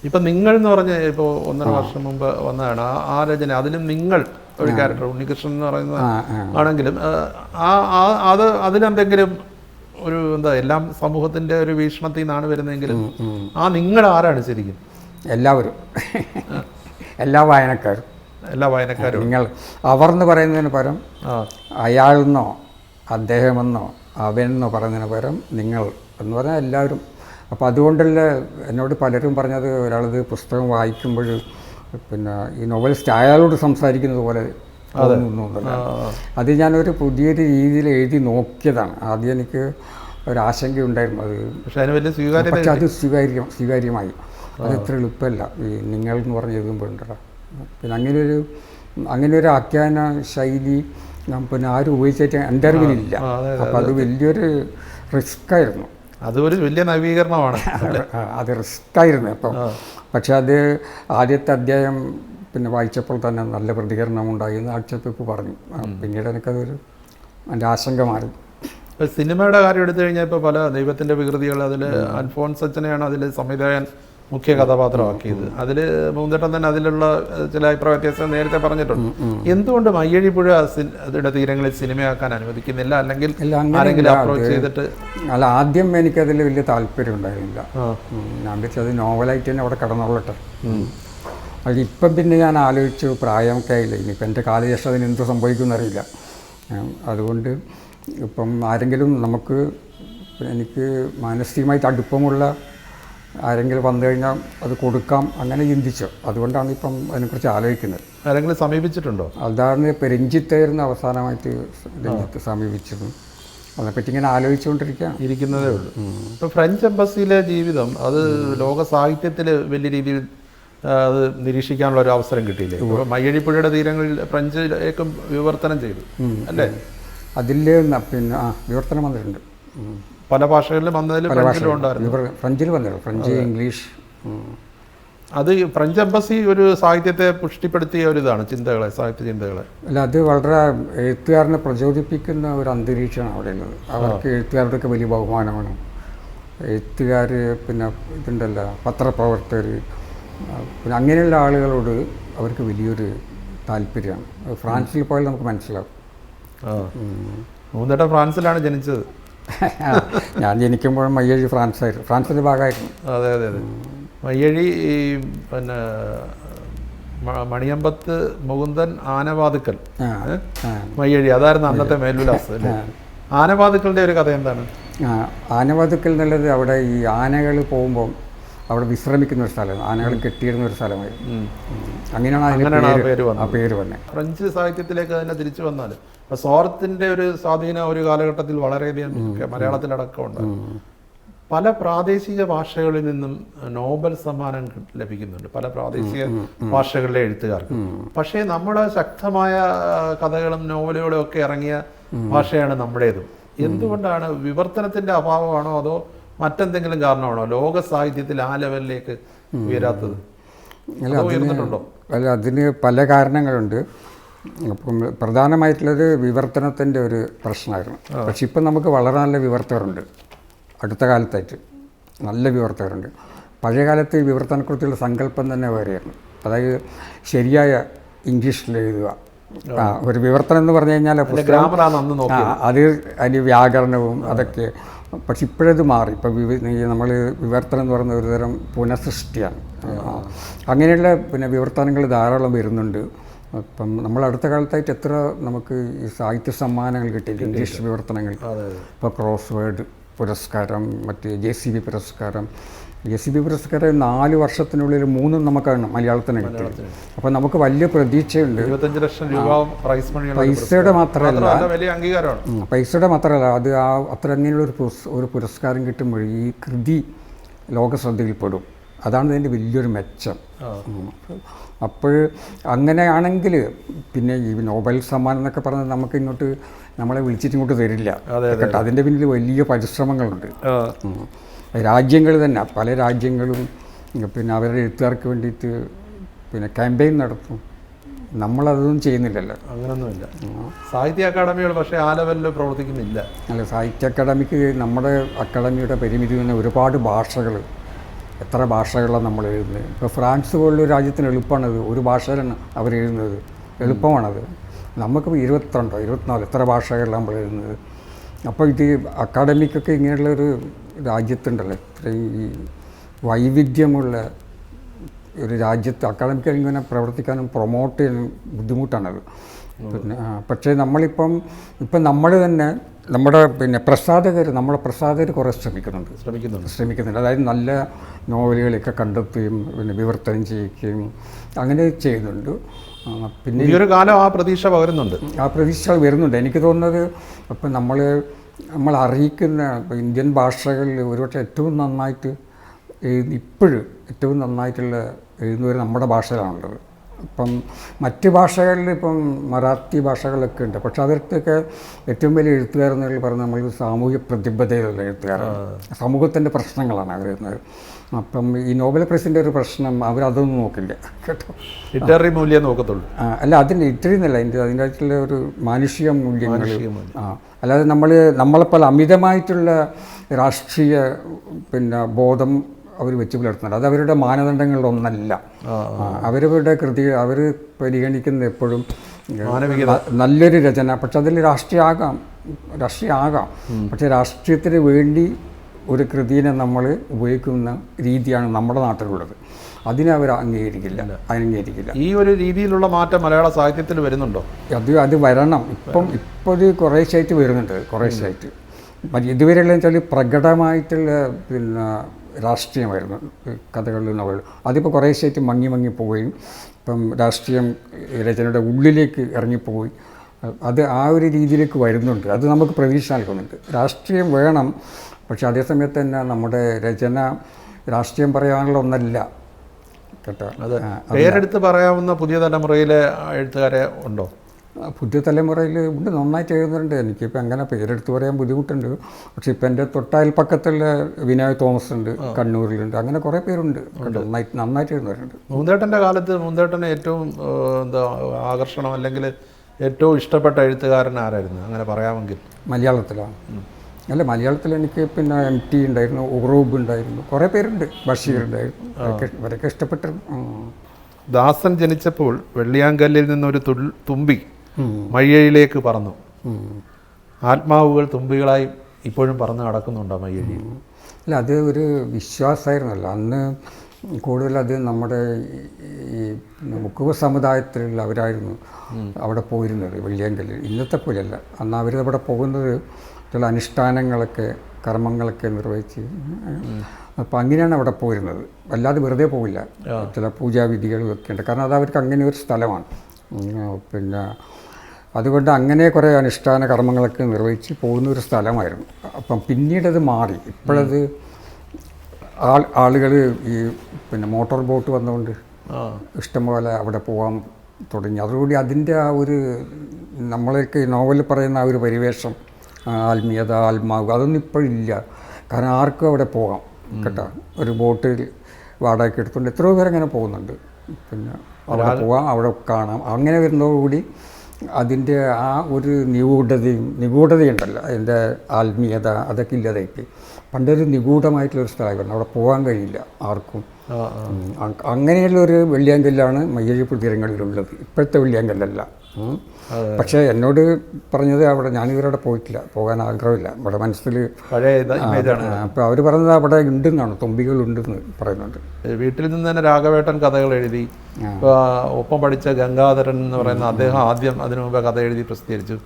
ഇപ്പം നിങ്ങൾ എന്ന് പറഞ്ഞ ഇപ്പോൾ 1.5 വർഷം മുമ്പ് വന്നതാണ് ആ രചന. അതിലും നിങ്ങൾ ഒരു ക്യാരക്ടർ ഉണ്ണികൃഷ്ണൻ എന്ന് പറയുന്നത് ആണെങ്കിലും അതിലെന്തെങ്കിലും ഒരു എല്ലാം സമൂഹത്തിൻ്റെ ഒരു വീക്ഷണത്തിൽ നിന്നാണ് വരുന്നതെങ്കിലും നിങ്ങൾ ആരാണ് ശരിക്കും? എല്ലാവരും, എല്ലാ വായനക്കാരും നിങ്ങൾ അവർന്ന് പറയുന്നതിന് പകരം അയാളെന്നോ അദ്ദേഹമെന്നോ അവനെന്നോ പറയുന്നതിന് പകരം നിങ്ങൾ എന്ന് പറഞ്ഞാൽ എല്ലാവരും. അപ്പോൾ അതുകൊണ്ടല്ല എന്നോട് പലരും പറഞ്ഞത്, ഒരാളത് പുസ്തകം വായിക്കുമ്പോൾ പിന്നെ ഈ നോവലിസ്റ്റ് അയാളോട് സംസാരിക്കുന്നത് പോലെ തോന്നുന്നു. അത് ഞാനൊരു പുതിയൊരു രീതിയിൽ എഴുതി നോക്കിയതാണ്. ആദ്യം എനിക്ക് ഒരാശങ്കയുണ്ടായിരുന്നു അത്, പക്ഷെ അത് സ്വീകാര്യമായി. അത് എത്ര എളുപ്പമല്ല ഈ നിങ്ങൾ എന്ന് പറഞ്ഞ് എഴുതുമ്പോഴുണ്ടല്ലോ. പിന്നെ അങ്ങനെ ഒരു ആഖ്യാന ശൈലി പിന്നെ ആരും ഉപയോഗിച്ചിട്ട് എൻ്റെ അറിവിലില്ല. അപ്പം അത് വലിയൊരു റിസ്ക്കായിരുന്നു. അതൊരു വലിയ നവീകരണമാണ്. അത് റിസ്ക്കായിരുന്നു. അപ്പം പക്ഷെ അത് ആദ്യത്തെ അധ്യായം പിന്നെ വായിച്ചപ്പോൾ തന്നെ നല്ല പ്രതികരണം ഉണ്ടായി എന്ന് ആക്ഷേപിപ്പ് പറഞ്ഞു. പിന്നീട് എനിക്കതൊരു എൻ്റെ ആശങ്ക മാറി. സിനിമയുടെ കാര്യം എടുത്തു കഴിഞ്ഞാൽ ഇപ്പോൾ പല ദൈവത്തിൻ്റെ വികൃതികൾ, അതിൽ അൽഫോൺസ് അച്ഛനെയാണ് അതിൽ സംവിധായകൻ മുഖ്യ കഥാപാത്രമാക്കിയത്. അതിൽ മൂന്തേട്ടൻ തന്നെ അതിലുള്ള ചില അഭിപ്രായ വ്യത്യാസം നേരത്തെ പറഞ്ഞിട്ടുണ്ട്. എന്തുകൊണ്ട് മയ്യഴിപ്പുഴ അതിയുടെ തീരങ്ങളിൽ സിനിമയാക്കാൻ അനുവദിക്കുന്നില്ല? അല്ലെങ്കിൽ ആരെങ്കിലും അപ്രോച്ച് ചെയ്തിട്ട്? അല്ല, ആദ്യം എനിക്കതിൽ വലിയ താല്പര്യം ഉണ്ടായിരുന്നില്ല. ഞാൻ വെച്ചത് നോവലായിട്ട് തന്നെ അവിടെ കടന്നുള്ളട്ടെ. അതിപ്പം പിന്നെ ഞാൻ ആലോചിച്ചു, പ്രായമൊക്കെ ആയില്ല, ഇനിയിപ്പോൾ എൻ്റെ കാലശേഷം അതിന് എന്ത് സംഭവിക്കുമെന്നറിയില്ല. അതുകൊണ്ട് ഇപ്പം ആരെങ്കിലും എനിക്ക് മാനസികമായിട്ട് അടുപ്പമുള്ള ആരെങ്കിലും വന്നു കഴിഞ്ഞാൽ അത് കൊടുക്കാം, അങ്ങനെ ചിന്തിച്ചു. അതുകൊണ്ടാണ് ഇപ്പം അതിനെക്കുറിച്ച് ആലോചിക്കുന്നത്. ആരെങ്കിലും സമീപിച്ചിട്ടുണ്ടോ? അതാണ് ഇപ്പോൾ രഞ്ജിത്തായിരുന്നു അവസാനമായിട്ട് സമീപിച്ചിരുന്നു. അതിനെപ്പറ്റി ഇങ്ങനെ ആലോചിച്ചുകൊണ്ടിരിക്കുന്നതേ ഉള്ളൂ. ഇപ്പോൾ ഫ്രഞ്ച് എംബസിയിലെ ജീവിതം അത് ലോക സാഹിത്യത്തിൽ വലിയ രീതിയിൽ അത് നിരീക്ഷിക്കാനുള്ള ഒരു അവസരം കിട്ടിയില്ലേ? മയ്യഴിപ്പുഴയുടെ തീരങ്ങളിൽ ഫ്രഞ്ചിലേക്കും വിവർത്തനം ചെയ്തു അല്ലേ? അതിൽ പിന്നെ വിവർത്തനം വന്നിട്ടുണ്ട്. പല ഭാഷകളിലും വന്നതിൽ ഫ്രഞ്ചിൽ വന്നിട്ടുണ്ട്, ഫ്രഞ്ച്, ഇംഗ്ലീഷ്. അത് ഫ്രഞ്ച് എംബസി ഒരു സാഹിത്യത്തെ പുഷ്ടിപ്പെടുത്തിയ ഒരു ഇതാണ്, സാഹിത്യ ചിന്തകളെ. അല്ല, അത് വളരെ എഴുത്തുകാരനെ പ്രചോദിപ്പിക്കുന്ന ഒരു അന്തരീക്ഷമാണ് അവിടെ ഉള്ളത്. അവർക്ക് എഴുത്തുകാരുടെയൊക്കെ വലിയ ബഹുമാനമാണ്. എഴുത്തുകാർ പിന്നെ ഇതുണ്ടല്ലോ, പത്രപ്രവർത്തകർ, പിന്നെ അങ്ങനെയുള്ള ആളുകളോട് അവർക്ക് വലിയൊരു താല്പര്യമാണ്. ഫ്രാൻസിൽ പോയാൽ നമുക്ക് മനസ്സിലാവും. മൂന്നേട്ടൻ ഫ്രാൻസിലാണ് ജനിച്ചത്. ഞാൻ ജനിക്കുമ്പോഴും മയ്യഴി ഫ്രാൻസിൻ്റെ ഭാഗമായിരുന്നു. അതെ അതെ അതെ. മയ്യഴി പിന്നെ മണിയമ്പത്ത് മുകുന്ദൻ ആനവാതുക്കൽ മയ്യഴി, അതായിരുന്നു അന്നത്തെ മേൽവിലാസം അല്ലേ? ആനവാതുക്കളുടെ ഒരു കഥ എന്താണ്? ആനവാതുക്കൽ എന്നുള്ളത് അവിടെ ഈ ആനകൾ പോകുമ്പോൾ അവിടെ വിശ്രമിക്കുന്ന ഒരു സ്ഥലമാണ്, ആനകൾ കെട്ടിയിരുന്ന ഒരു സ്ഥലമായിരുന്നു. അങ്ങനെയാണ് ആ പേര് വന്നത്. ഫ്രഞ്ച് സാഹിത്യത്തിലേക്ക് തന്നെ തിരിച്ചു വന്നാൽ സോറത്തിൻ്റെ ഒരു സ്വാധീനം ഒരു കാലഘട്ടത്തിൽ വളരെയധികം മലയാളത്തിലടക്കമുണ്ട്. പല പ്രാദേശിക ഭാഷകളിൽ നിന്നും നോബൽ സമ്മാനം ലഭിക്കുന്നുണ്ട്, പല പ്രാദേശിക ഭാഷകളിലെ എഴുത്തുകാർക്ക്. പക്ഷേ നമ്മുടെ ശക്തമായ കഥകളും നോവലുകളും ഒക്കെ ഇറങ്ങിയ ഭാഷയാണ് നമ്മുടേതും. എന്തുകൊണ്ടാണ്? വിവർത്തനത്തിന്റെ അഭാവമാണോ അതോ മറ്റെന്തെങ്കിലും കാരണമാണോ ലോക സാഹിത്യത്തിൽ ആ ലെവലിലേക്ക് ഉയരാത്തത്? അല്ല, അതിന് പല കാരണങ്ങളുണ്ട്. അപ്പം പ്രധാനമായിട്ടുള്ളത് വിവർത്തനത്തിൻ്റെ ഒരു പ്രശ്നമായിരുന്നു. പക്ഷെ ഇപ്പം നമുക്ക് വളരെ നല്ല വിവർത്തകരുണ്ട്. അടുത്ത കാലത്തായിട്ട് നല്ല വിവർത്തകരുണ്ട്. പഴയ കാലത്ത് ഈ വിവർത്തനത്തെക്കുറിച്ചുള്ള സങ്കല്പം തന്നെ വേറെയായിരുന്നു. അതായത് ശരിയായ ഇംഗ്ലീഷിൽ എഴുതുക. ഒരു വിവർത്തനം എന്ന് പറഞ്ഞു കഴിഞ്ഞാൽ അത് അതിന് വ്യാകരണവും അതൊക്കെ. പക്ഷെ ഇപ്പോഴത് മാറി. ഇപ്പം നമ്മൾ വിവർത്തനം എന്ന് പറയുന്ന ഒരുതരം പുനഃസൃഷ്ടിയാണ്. അങ്ങനെയുള്ള പിന്നെ വിവർത്തനങ്ങൾ ധാരാളം വരുന്നുണ്ട്. ഇപ്പം നമ്മൾ അടുത്ത കാലത്തായിട്ട് എത്ര നമുക്ക് ഈ സാഹിത്യ സമ്മാനങ്ങൾ കിട്ടിയില്ല ഇംഗ്ലീഷ് വിവർത്തനങ്ങൾ. ഇപ്പോൾ ക്രോസ് വേർഡ് പുരസ്കാരം, മറ്റ് JCB പുരസ്കാരം. JCB പുരസ്കാരം 4 വർഷത്തിനുള്ളിൽ 3 നമുക്കാണ് മലയാളത്തിന് കിട്ടിയത്. അപ്പോൾ നമുക്ക് വലിയ പ്രതീക്ഷയുണ്ട്. 25 ലക്ഷം രൂപ പൈസയുടെ മാത്രമല്ല അത് അത്ര അങ്ങനെയുള്ള ഒരു പുരസ്കാരം കിട്ടുമ്പോൾ ഈ കൃതി ലോക ശ്രദ്ധയിൽപ്പെടും. അതാണ് ഇതിൻ്റെ വലിയൊരു മെച്ചം. അപ്പോൾ അങ്ങനെയാണെങ്കിൽ പിന്നെ ഈ നോബൽ സമ്മാനം എന്നൊക്കെ പറഞ്ഞാൽ നമുക്ക് ഇങ്ങോട്ട് നമ്മളെ വിളിച്ചിട്ട് തരില്ല കേട്ടോ. അതിൻ്റെ പിന്നിൽ വലിയ പരിശ്രമങ്ങളുണ്ട്. രാജ്യങ്ങൾ തന്നെ, പല രാജ്യങ്ങളും പിന്നെ അവരുടെ എഴുത്തുകാർക്ക് വേണ്ടിയിട്ട് പിന്നെ ക്യാമ്പയിൻ നടത്തും. നമ്മളതൊന്നും ചെയ്യുന്നില്ലല്ലോ. അങ്ങനൊന്നുമില്ല. സാഹിത്യ അക്കാദമികൾ പക്ഷേ ആ ലെവലിൽ പ്രവർത്തിക്കുന്നില്ല. അല്ല, സാഹിത്യ അക്കാദമിക്ക് നമ്മുടെ അക്കാദമിയുടെ പരിമിതി തന്നെ ഒരുപാട് ഭാഷകൾ. എത്ര ഭാഷകളാണ് നമ്മൾ എഴുതുന്നത്. ഇപ്പോൾ ഫ്രാൻസ് പോലുള്ള രാജ്യത്തിന് എളുപ്പമാണത്. ഒരു ഭാഷയിലാണ് അവർ എഴുതുന്നത്, എളുപ്പമാണത്. നമുക്കിപ്പോൾ 22 24 എത്ര ഭാഷകളിലാണ് നമ്മൾ എഴുതുന്നത്. അപ്പോൾ ഇത് അക്കാദമിക്കൊക്കെ ഇങ്ങനെയുള്ളൊരു രാജ്യത്തുണ്ടല്ലോ, ഇത്രയും ഈ വൈവിധ്യമുള്ള ഒരു രാജ്യത്ത് അക്കാദമിക്ക് ഇങ്ങനെ പ്രവർത്തിക്കാനും പ്രൊമോട്ട് ചെയ്യാനും ബുദ്ധിമുട്ടാണത്. പിന്നെ പക്ഷേ ഇപ്പം നമ്മൾ തന്നെ നമ്മുടെ പ്രസാധകർ കുറേ ശ്രമിക്കുന്നുണ്ട്. അതായത് നല്ല നോവലുകളൊക്കെ കണ്ടെത്തുകയും പിന്നെ വിവർത്തനം ചെയ്യിക്കുകയും അങ്ങനെ ചെയ്യുന്നുണ്ട്. പിന്നെ ഈ ഒരു കാലം ആ പ്രതീക്ഷ വരുന്നുണ്ട്. എനിക്ക് തോന്നുന്നത് ഇപ്പം നമ്മൾ അറിയിക്കുന്ന ഇന്ത്യൻ ഭാഷകളിൽ ഒരുപക്ഷെ ഏറ്റവും നന്നായിട്ടുള്ള എഴുതുന്നവർ നമ്മുടെ ഭാഷയിലാണുള്ളത്. ഇപ്പം മറ്റ് ഭാഷകളിൽ ഇപ്പം മറാത്തി ഭാഷകളൊക്കെ ഉണ്ട്. പക്ഷെ അതിലൊക്കെ ഏറ്റവും വലിയ എഴുത്തുകാരെന്ന് പറഞ്ഞാൽ നമ്മൾ സാമൂഹ്യ പ്രതിബദ്ധതയുള്ള എഴുത്തുകാരാണ്. സമൂഹത്തിൻ്റെ പ്രശ്നങ്ങളാണ് അവർ എഴുതുന്നത്. അപ്പം ഈ നോബൽ പ്രൈസിൻ്റെ ഒരു പ്രശ്നം അവരതൊന്നും നോക്കില്ല കേട്ടോ. ലിറ്റററി മൂല്യം നോക്കത്തുള്ളൂ. അല്ല, അതിന് ലിറ്ററി എന്നല്ല, അതിൻ്റെ ആയിട്ടുള്ള ഒരു മാനുഷിക മൂല്യങ്ങൾ. അല്ലാതെ നമ്മളെപ്പോലെ അമിതമായിട്ടുള്ള രാഷ്ട്രീയ പിന്നെ ബോധം അവർ വെച്ച് പുലർത്തുന്നത് അത് അവരുടെ മാനദണ്ഡങ്ങളിലൊന്നല്ല. അവരുടെ അവർ പരിഗണിക്കുന്നത് എപ്പോഴും നല്ലൊരു രചന. പക്ഷെ അതിൽ രാഷ്ട്രീയമാകാം. പക്ഷെ രാഷ്ട്രീയത്തിന് വേണ്ടി ഒരു കൃതിയെ നമ്മൾ ഉപയോഗിക്കുന്ന രീതിയാണ് നമ്മുടെ നാട്ടിലുള്ളത്. അതിനെ അവർ അംഗീകരിക്കില്ല. ഈ ഒരു രീതിയിലുള്ള മാറ്റം മലയാള സാഹിത്യത്തിൽ വരുന്നുണ്ടോ? അത് വരണം. ഇപ്പോൾ ഇത് കുറേശ്ശായിട്ട് വരുന്നുണ്ട്. ഇതുവരെയുള്ള വെച്ചാൽ പ്രകടമായിട്ടുള്ള പിന്നെ രാഷ്ട്രീയമായിരുന്നു കഥകളിൽ നോവൽ. അതിപ്പോൾ കുറേശ്ശായിട്ട് മങ്ങി പോവുകയും ഇപ്പം രാഷ്ട്രീയം രചനയുടെ ഉള്ളിലേക്ക് ഇറങ്ങിപ്പോയി അത് ആ ഒരു രീതിയിലേക്ക് വരുന്നുണ്ട്. അത് നമുക്ക് പ്രതീക്ഷ നൽകുന്നുണ്ട്. രാഷ്ട്രീയം വേണം, പക്ഷെ അതേസമയത്ത് തന്നെ നമ്മുടെ രചന രാഷ്ട്രീയം പറയാനുള്ള ഒന്നല്ല കേട്ടോ. പേരെടുത്ത് പറയാവുന്ന പുതിയ തലമുറയിലെ എഴുത്തുകാരെ ഉണ്ടോ? പുതിയ തലമുറയിൽ ഉണ്ട്, നന്നായിട്ട് എഴുതുന്നുണ്ട്. എനിക്കിപ്പോൾ അങ്ങനെ പേരെടുത്ത് പറയാൻ ബുദ്ധിമുട്ടുണ്ട്. പക്ഷേ ഇപ്പം എൻ്റെ തൊട്ടയൽപ്പക്കത്തുള്ള വിനോയ് തോമസ് ഉണ്ട്, കണ്ണൂരിലുണ്ട്. അങ്ങനെ കുറേ പേരുണ്ട് നന്നായിട്ട് എഴുതുന്നവരുണ്ട്. മൂന്തേട്ടൻ്റെ കാലത്ത് മൂന്തേട്ടന് ഏറ്റവും ആകർഷണം അല്ലെങ്കിൽ ഏറ്റവും ഇഷ്ടപ്പെട്ട എഴുത്തുകാരൻ ആരായിരുന്നു അങ്ങനെ പറയാമെങ്കിൽ? മലയാളത്തിലാണ് അല്ല, മലയാളത്തിൽ എനിക്ക് പിന്നെ MT ഉണ്ടായിരുന്നു, ഉറൂബ് ഉണ്ടായിരുന്നു, കുറേ പേരുണ്ട്, ബഷീർ ഉണ്ടായിരുന്നു, അവരൊക്കെ ഇഷ്ടപ്പെട്ടിരുന്നു. ദാസൻ ജനിച്ചപ്പോൾ വെള്ളിയാങ്കല്ലിൽ നിന്നൊരു തുമ്പി മയ്യഴിയിലേക്ക് പറന്നു. ആത്മാവുകൾ തുമ്പികളായി ഇപ്പോഴും പറന്ന് നടക്കുന്നുണ്ടോ മയ്യഴിയിൽ? അല്ല, അത് ഒരു വിശ്വാസമായിരുന്നല്ലോ അന്ന്. കൂടുതൽ അത് നമ്മുടെ ഈ മുക്കുവ സമുദായത്തിലുള്ളവരായിരുന്നു അവിടെ പോയിരുന്നത് വെള്ളിയാങ്കല്ലിൽ. ഇന്നത്തെ പോലെയല്ല, അന്ന് അവർ അവിടെ പോകുന്നത് ചില അനുഷ്ഠാനങ്ങളൊക്കെ കർമ്മങ്ങളൊക്കെ നിർവഹിച്ച്, അപ്പോൾ അങ്ങനെയാണ് അവിടെ പോയിരുന്നത്. അല്ലാതെ വെറുതെ പോവില്ല, ചില പൂജാവിധികളും ഒക്കെ ഉണ്ട്. കാരണം അത് അവർക്ക് അങ്ങനെ ഒരു സ്ഥലമാണ്. പിന്നെ അതുകൊണ്ട് അങ്ങനെ കുറേ അനുഷ്ഠാന കർമ്മങ്ങളൊക്കെ നിർവഹിച്ച് പോകുന്ന ഒരു സ്ഥലമായിരുന്നു. അപ്പം പിന്നീടത് മാറി. ഇപ്പോഴത് ആളുകൾ ഈ പിന്നെ മോട്ടോർ ബോട്ട് വന്നുകൊണ്ട് ഇഷ്ടംപോലെ അവിടെ പോകാൻ തുടങ്ങി. അതോടുകൂടി അതിൻ്റെ ആ ഒരു നമ്മളൊക്കെ നോവലിൽ പറയുന്ന ആ ഒരു പരിവേഷം, ആത്മീയത, ആത്മാവ്, അതൊന്നും ഇപ്പോഴില്ല. കാരണം ആർക്കും അവിടെ പോകാം കേട്ടോ. ഒരു ബോട്ടിൽ വാടകയ്ക്ക് എടുത്തുകൊണ്ട് എത്രയോ പേരങ്ങനെ പോകുന്നുണ്ട്. പിന്നെ അവിടെ പോകാം, അവിടെ കാണാം. അങ്ങനെ വരുന്നതോടുകൂടി അതിൻ്റെ ആ ഒരു നിഗൂഢതയുണ്ടല്ലോ, അതിൻ്റെ ആത്മീയത, അതൊക്കെ ഇല്ലാതായിട്ട് പണ്ടൊരു നിഗൂഢമായിട്ടുള്ളൊരു സ്ഥലമായിരുന്നു. അവിടെ പോകാൻ കഴിയില്ല ആർക്കും. അങ്ങനെയുള്ളൊരു വെള്ളിയാങ്കല്ലാണ് മയ്യഴിപ്പുഴ തീരങ്ങളിലുള്ളത്. ഇപ്പോഴത്തെ വെള്ളിയാങ്കല്ലല്ല. പക്ഷേ എന്നോട് പറഞ്ഞത് അവിടെ ഞാനിവരവിടെ പോയിട്ടില്ല, പോകാൻ ആഗ്രഹമില്ല. ഇവിടെ മനസ്സിൽ അപ്പോൾ അവർ പറഞ്ഞത് അവിടെ ഉണ്ടെന്നാണ്, തുമ്പികളുണ്ടെന്ന് പറയുന്നുണ്ട്. വീട്ടിൽ നിന്ന് തന്നെ രാഘവേട്ടൻ കഥകൾ എഴുതി. ഒപ്പം പഠിച്ച ഗംഗാധരൻ എന്ന് പറയുന്ന അദ്ദേഹം ആദ്യം അതിനു മുമ്പ് കഥ എഴുതി പ്രസിദ്ധീകരിച്ചു.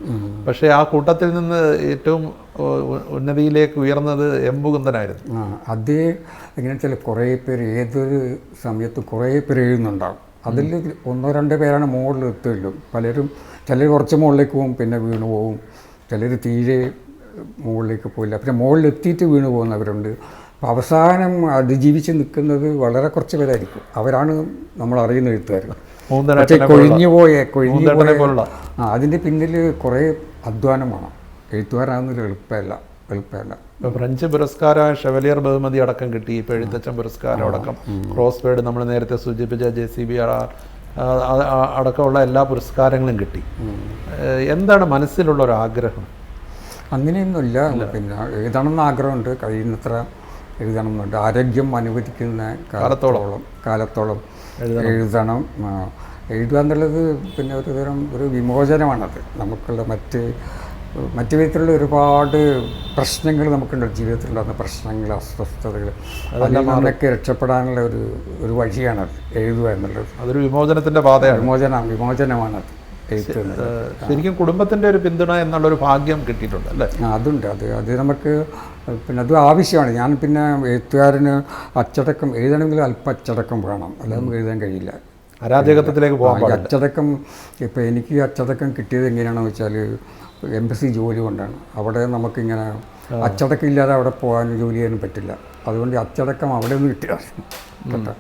പക്ഷേ ആ കൂട്ടത്തിൽ നിന്ന് ഏറ്റവും ഉന്നതിയിലേക്ക് ഉയർന്നത് എം മുകുന്ദനായിരുന്നു. അതേ എങ്ങനെ വെച്ചാൽ കുറേ പേര് ഏതൊരു സമയത്ത് കുറേ പേര് എഴുതുന്നുണ്ടാവും. അതിൽ 1-2 പേരാണ് മുകളിൽ എത്തുകയുള്ളൂ. ചിലർ കുറച്ച് മുകളിലേക്ക് പോകും, പിന്നെ വീണു പോകും. ചിലർ തീരെ മുകളിലേക്ക് പോയില്ല, പിന്നെ മുകളിലെത്തിയിട്ട് വീണു പോകുന്നവരുണ്ട്. അപ്പോൾ അവസാനം അതിജീവിച്ച് നിൽക്കുന്നത് വളരെ കുറച്ച് പേരായിരിക്കും. അവരാണ് നമ്മൾ അറിയുന്ന എഴുത്തുകാർ. പക്ഷേ കൊഴിഞ്ഞു പോയ അതിൻ്റെ പിന്നിൽ കുറേ അധ്വാനം വേണം. എഴുത്തുകാരാകുന്നതിൽ എളുപ്പമല്ല. ഫ്രഞ്ച് പുരസ്കാരം ഷെവലിയർ ബഹുമതി അടക്കം കിട്ടി. ഇപ്പോൾ എഴുത്തച്ഛൻ പുരസ്കാരം അടക്കം, ക്രോസ് വേർഡ് നമ്മൾ നേരത്തെ സൂചിപ്പിച്ച JCB അടക്കമുള്ള എല്ലാ പുരസ്കാരങ്ങളും കിട്ടി. എന്താണ് മനസ്സിലുള്ള ഒരു ആഗ്രഹം? അങ്ങനെയൊന്നുമില്ല. പിന്നെ എഴുതണമെന്ന് ആഗ്രഹമുണ്ട്, കഴിയുന്നത്ര എഴുതണമെന്നുണ്ട്. ആരോഗ്യം അനുവദിക്കുന്ന കാലത്തോളം എഴുതണം. എഴുതുക എന്നുള്ളത് പിന്നെ ഒരു തരം ഒരു വിമോചനമാണത്. നമുക്കുള്ള മറ്റു വിധത്തിലുള്ള ഒരുപാട് പ്രശ്നങ്ങൾ നമുക്കുണ്ട്. ജീവിതത്തിലുണ്ടാകുന്ന പ്രശ്നങ്ങൾ, അസ്വസ്ഥതകൾ, അതിൽ നിന്നൊക്കെ രക്ഷപ്പെടാനുള്ള ഒരു വഴിയാണത് എഴുതുക എന്നുള്ളത്. അതൊരു വിമോചനത്തിൻ്റെ പാതയാണ്. വിമോചനമാണത് എഴുത്ത്. ശരിക്കും കുടുംബത്തിൻ്റെ ഒരു പിന്തുണ എന്നുള്ളൊരു ഭാഗ്യം കിട്ടിയിട്ടുണ്ട് അല്ലേ? അതുണ്ട്. അത് നമുക്ക് പിന്നെ അത് ആവശ്യമാണ്. ഞാൻ പിന്നെ എഴുത്തുകാരന് അച്ചടക്കം എഴുതണമെങ്കിൽ അല്പം അച്ചടക്കം വേണം, അല്ലാതെ നമുക്ക് എഴുതാൻ കഴിയില്ല. അരാജകത്വത്തിലേക്ക് പോകാൻ അച്ചടക്കം. ഇപ്പോൾ എനിക്ക് അച്ചടക്കം കിട്ടിയത് എങ്ങനെയാണെന്ന് വെച്ചാൽ എംബസി ജോലി കൊണ്ടാണ്. അവിടെ നമുക്കിങ്ങനെ അച്ചടക്കം ഇല്ലാതെ അവിടെ പോകാൻ ജോലി ചെയ്യാനും പറ്റില്ല. അതുകൊണ്ട് അച്ചടക്കം അവിടെ നിന്ന് കിട്ടിയ കേട്ടോ.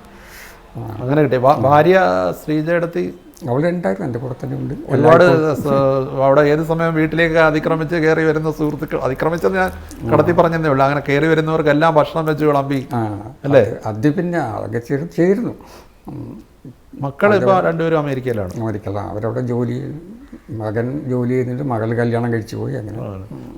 അങ്ങനെ കിട്ടി. ഭാര്യ ശ്രീജയടത്തി അവിടെ ഉണ്ടായിരുന്നു, എൻ്റെ കൂടെ തന്നെ ഉണ്ട്. ഒരുപാട് അവിടെ ഏത് സമയം വീട്ടിലേക്ക് അതിക്രമിച്ച് കയറി വരുന്ന സുഹൃത്തുക്കൾ, അതിക്രമിച്ചത് ഞാൻ കടത്തി പറഞ്ഞതേ ഉള്ളൂ, അങ്ങനെ കയറി വരുന്നവർക്കെല്ലാം ഭക്ഷണം വെച്ച് വിളമ്പി അല്ലേ? അത് പിന്നെ അതൊക്കെ ചെയ്തിരുന്നു. മക്കൾ ഇപ്പോൾ രണ്ടുപേരും അമേരിക്കയിലാണ്. അവരവിടെ മകൻ ജോലി ചെയ്യുന്നുണ്ട്, മകൾ കല്യാണം കഴിച്ചു പോയി. അങ്ങനെ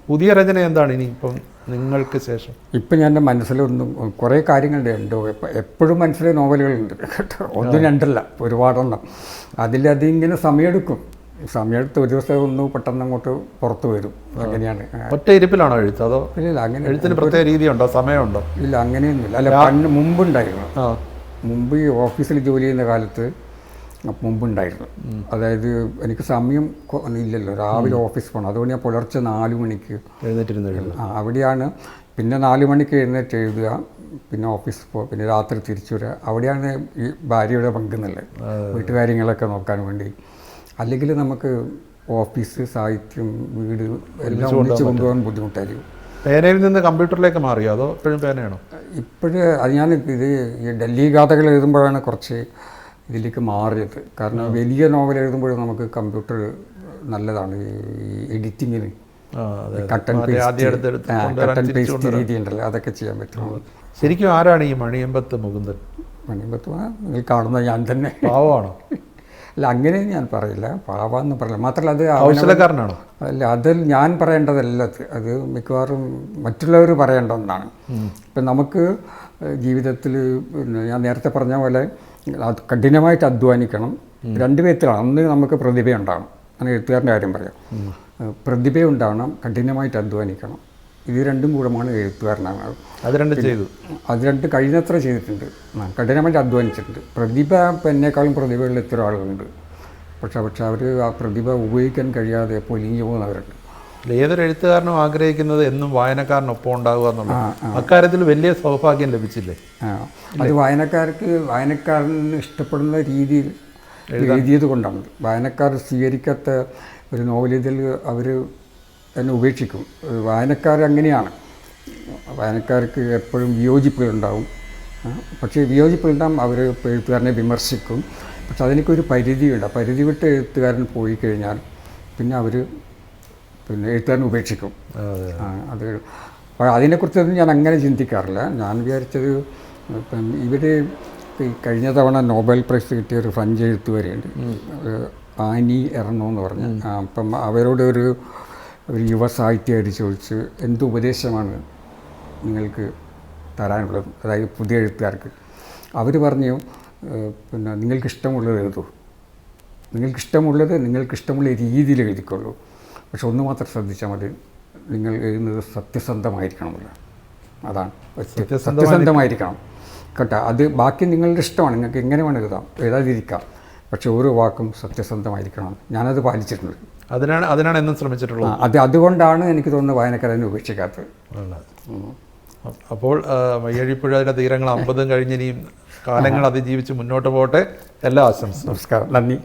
പുതിയ രചന എന്താണ് ഇനി ഇപ്പം നിങ്ങൾക്ക് ശേഷം? ഇപ്പം ഞാൻ എൻ്റെ മനസ്സിലൊന്നും കുറേ കാര്യങ്ങളുണ്ട്. എപ്പോഴും മനസ്സിലെ നോവലുകളുണ്ട് കേട്ടോ, 1-2 ഒരുപാടെണ്ണം. അതിങ്ങനെ സമയമെടുത്ത് ഒരു ദിവസം ഒന്ന് പെട്ടെന്ന് അങ്ങോട്ട് പുറത്ത് വരും. അങ്ങനെയാണ്. ഒറ്റ ഇരിപ്പിലാണോ എഴുത്ത്? അതോ ഇല്ല, അങ്ങനെ എഴുത്തിന് പ്രത്യേക രീതിയുണ്ടോ, സമയമുണ്ടോ? ഇല്ല, അങ്ങനെയൊന്നുമില്ല. അല്ല, മുമ്പുണ്ടായിരുന്നു. മുമ്പ് ഈ ഓഫീസിൽ ജോലി ചെയ്യുന്ന കാലത്ത് മുമ്പുണ്ടായിരുന്നു. അതായത് എനിക്ക് സമയം ഇല്ലല്ലോ, രാവിലെ ഓഫീസ് പോകണം. അതുകൊണ്ട് ഞാൻ പുലർച്ചെ 4 മണിക്ക് എഴുന്നേറ്റിരുന്നു. അവിടെയാണ്. പിന്നെ 4 മണിക്ക് എഴുന്നേറ്റ് എഴുതുക, പിന്നെ ഓഫീസിൽ പോകുക, പിന്നെ രാത്രി തിരിച്ചു വരിക. അവിടെയാണ് ഈ ഭാര്യയുടെ പങ്കുന്നുള്ളത്, വീട്ടുകാര്യങ്ങളൊക്കെ നോക്കാൻ വേണ്ടി. അല്ലെങ്കിൽ നമുക്ക് ഓഫീസ്, സാഹിത്യം, വീട് എല്ലാം ഒന്നിച്ച് കൊണ്ടുപോകാൻ ബുദ്ധിമുട്ടായിരിക്കും. പേനയിൽ നിന്ന് കമ്പ്യൂട്ടറിലേക്ക് മാറിയോ അതോ ഇപ്പോഴും പേനയാണോ? അത് ഞാൻ ഈ ഡൽഹി ഗാഥകൾ എഴുതുമ്പോഴാണ് കുറച്ച് ഇതിലേക്ക് മാറിയത്. കാരണം വലിയ നോവൽ എഴുതുമ്പോഴും നമുക്ക് കമ്പ്യൂട്ടർ നല്ലതാണ് ഈ എഡിറ്റിങ്ങിന്. കട്ട് ആൻഡ് പേസ്റ്റ് രീതി ഉണ്ടല്ലോ, അതൊക്കെ ചെയ്യാൻ പറ്റും. ശരിക്കും ആരാണ് ഈ മണിയമ്പത്ത് മുകുന്ദൻ? മണിയമ്പത്ത് കാണുന്ന ഞാൻ തന്നെ. പാവമാണോ? അല്ല അങ്ങനെ ഞാൻ പറയില്ല, പാവാന്ന് പറയില്ല. മാത്രമല്ല അത് കൗശലക്കാരനാണോ? അല്ല, അതിൽ ഞാൻ പറയേണ്ടതല്ല, അത് മിക്കവാറും മറ്റുള്ളവർ പറയേണ്ട ഒന്നാണ്. ഇപ്പം നമുക്ക് ജീവിതത്തിൽ പിന്നെ ഞാൻ നേരത്തെ പറഞ്ഞ പോലെ അത് കഠിനമായിട്ട് അധ്വാനിക്കണം. രണ്ട് വിധത്തിലാണ്. ഒന്ന് നമുക്ക് പ്രതിഭയുണ്ടാവണം, അങ്ങനെ എഴുത്തുകാരൻ്റെ കാര്യം പറയാം. പ്രതിഭയുണ്ടാവണം, കഠിനമായിട്ട് അധ്വാനിക്കണം. ഇത് രണ്ടും കൂടമാണ് എഴുത്തുകാരനാണ്. അത് രണ്ടും ചെയ്തു. അത് രണ്ട് കഴിയുന്നത്ര ചെയ്തിട്ടുണ്ട്. കഠിനമായിട്ട് അധ്വാനിച്ചിട്ടുണ്ട്. പ്രതിഭ എന്നെക്കാളും പ്രതിഭയുള്ള എത്ര ആളുകളുണ്ട്. പക്ഷെ അവർ ആ പ്രതിഭ ഉപയോഗിക്കാൻ കഴിയാതെ പൊലിഞ്ഞു പോകുന്നവരുണ്ട്. ഏതൊരു എഴുത്തുകാരനും ആഗ്രഹിക്കുന്നത് എന്നും വായനക്കാരനൊപ്പം ഉണ്ടാവുക എന്നുള്ളത്. അക്കാര്യത്തിൽ വലിയ സൗഭാഗ്യം ലഭിച്ചില്ലേ? അത് വായനക്കാരന് ഇഷ്ടപ്പെടുന്ന രീതിയിൽ എഴുതിയത് കൊണ്ടാണ്. വായനക്കാർ സ്വീകരിക്കാത്ത ഒരു നോവലിതിൽ അവർ തന്നെ ഉപേക്ഷിക്കും. വായനക്കാരങ്ങനെയാണ്. വായനക്കാർക്ക് എപ്പോഴും വിയോജിപ്പുകളുണ്ടാവും. പക്ഷേ വിയോജിപ്പുകളുണ്ടാകും, അവർ എഴുത്തുകാരനെ വിമർശിക്കും. പക്ഷെ അതിനൊക്കെ പരിധിയുണ്ട്. പരിധി വിട്ട് എഴുത്തുകാരൻ പോയി കഴിഞ്ഞാൽ പിന്നെ അവർ എഴുത്തുകാരനെ ഉപേക്ഷിക്കും. അത് അതിനെക്കുറിച്ചൊന്നും ഞാൻ അങ്ങനെ ചിന്തിക്കാറില്ല. ഞാൻ വിചാരിച്ചത് ഇവർ കഴിഞ്ഞ തവണ നോബൽ പ്രൈസ് കിട്ടിയ ഒരു ഫ്രഞ്ച് എഴുത്തുകാരിയുണ്ട്, ആനി എർണോ എന്ന് പറഞ്ഞ്. അപ്പം അവരോട് ഒരു യുവ സാഹിത്യകാരി ചോദിച്ച് എന്ത് ഉപദേശമാണ് നിങ്ങൾക്ക് തരാനുള്ളത്, അതായത് പുതിയ എഴുത്തുകാർക്ക്. അവർ പറഞ്ഞു, നിങ്ങൾക്കിഷ്ടമുള്ളത് എഴുതൂ, നിങ്ങൾക്കിഷ്ടമുള്ള രീതിയിൽ എഴുതിക്കൊള്ളൂ. പക്ഷെ ഒന്ന് മാത്രം ശ്രദ്ധിച്ചാൽ മതി, നിങ്ങൾ എഴുതുന്നത് സത്യസന്ധമായിരിക്കണമല്ലോ. അതാണ്, സത്യസന്ധമായിരിക്കണം കേട്ടോ. അത് ബാക്കി നിങ്ങളുടെ ഇഷ്ടമാണ്, നിങ്ങൾക്ക് എങ്ങനെ വേണം എഴുതാതിരിക്കാം. പക്ഷെ ഓരോ വാക്കും സത്യസന്ധമായിരിക്കണം. ഞാനത് പാലിച്ചിട്ടുണ്ട്. അതിനാണ് എന്നും ശ്രമിച്ചിട്ടുള്ളത്. അതുകൊണ്ടാണ് എനിക്ക് തോന്നുന്നത് വായനക്കാരനെ ഉപേക്ഷിക്കാത്തത്. അപ്പോൾ മയ്യഴിപ്പുഴയുടെ തീരങ്ങൾ 50 കഴിഞ്ഞിനിയും കാലങ്ങൾ അതിജീവിച്ച് മുന്നോട്ട് പോകട്ടെ. എല്ലാ ആശംസ. നമസ്കാരം, നന്ദി.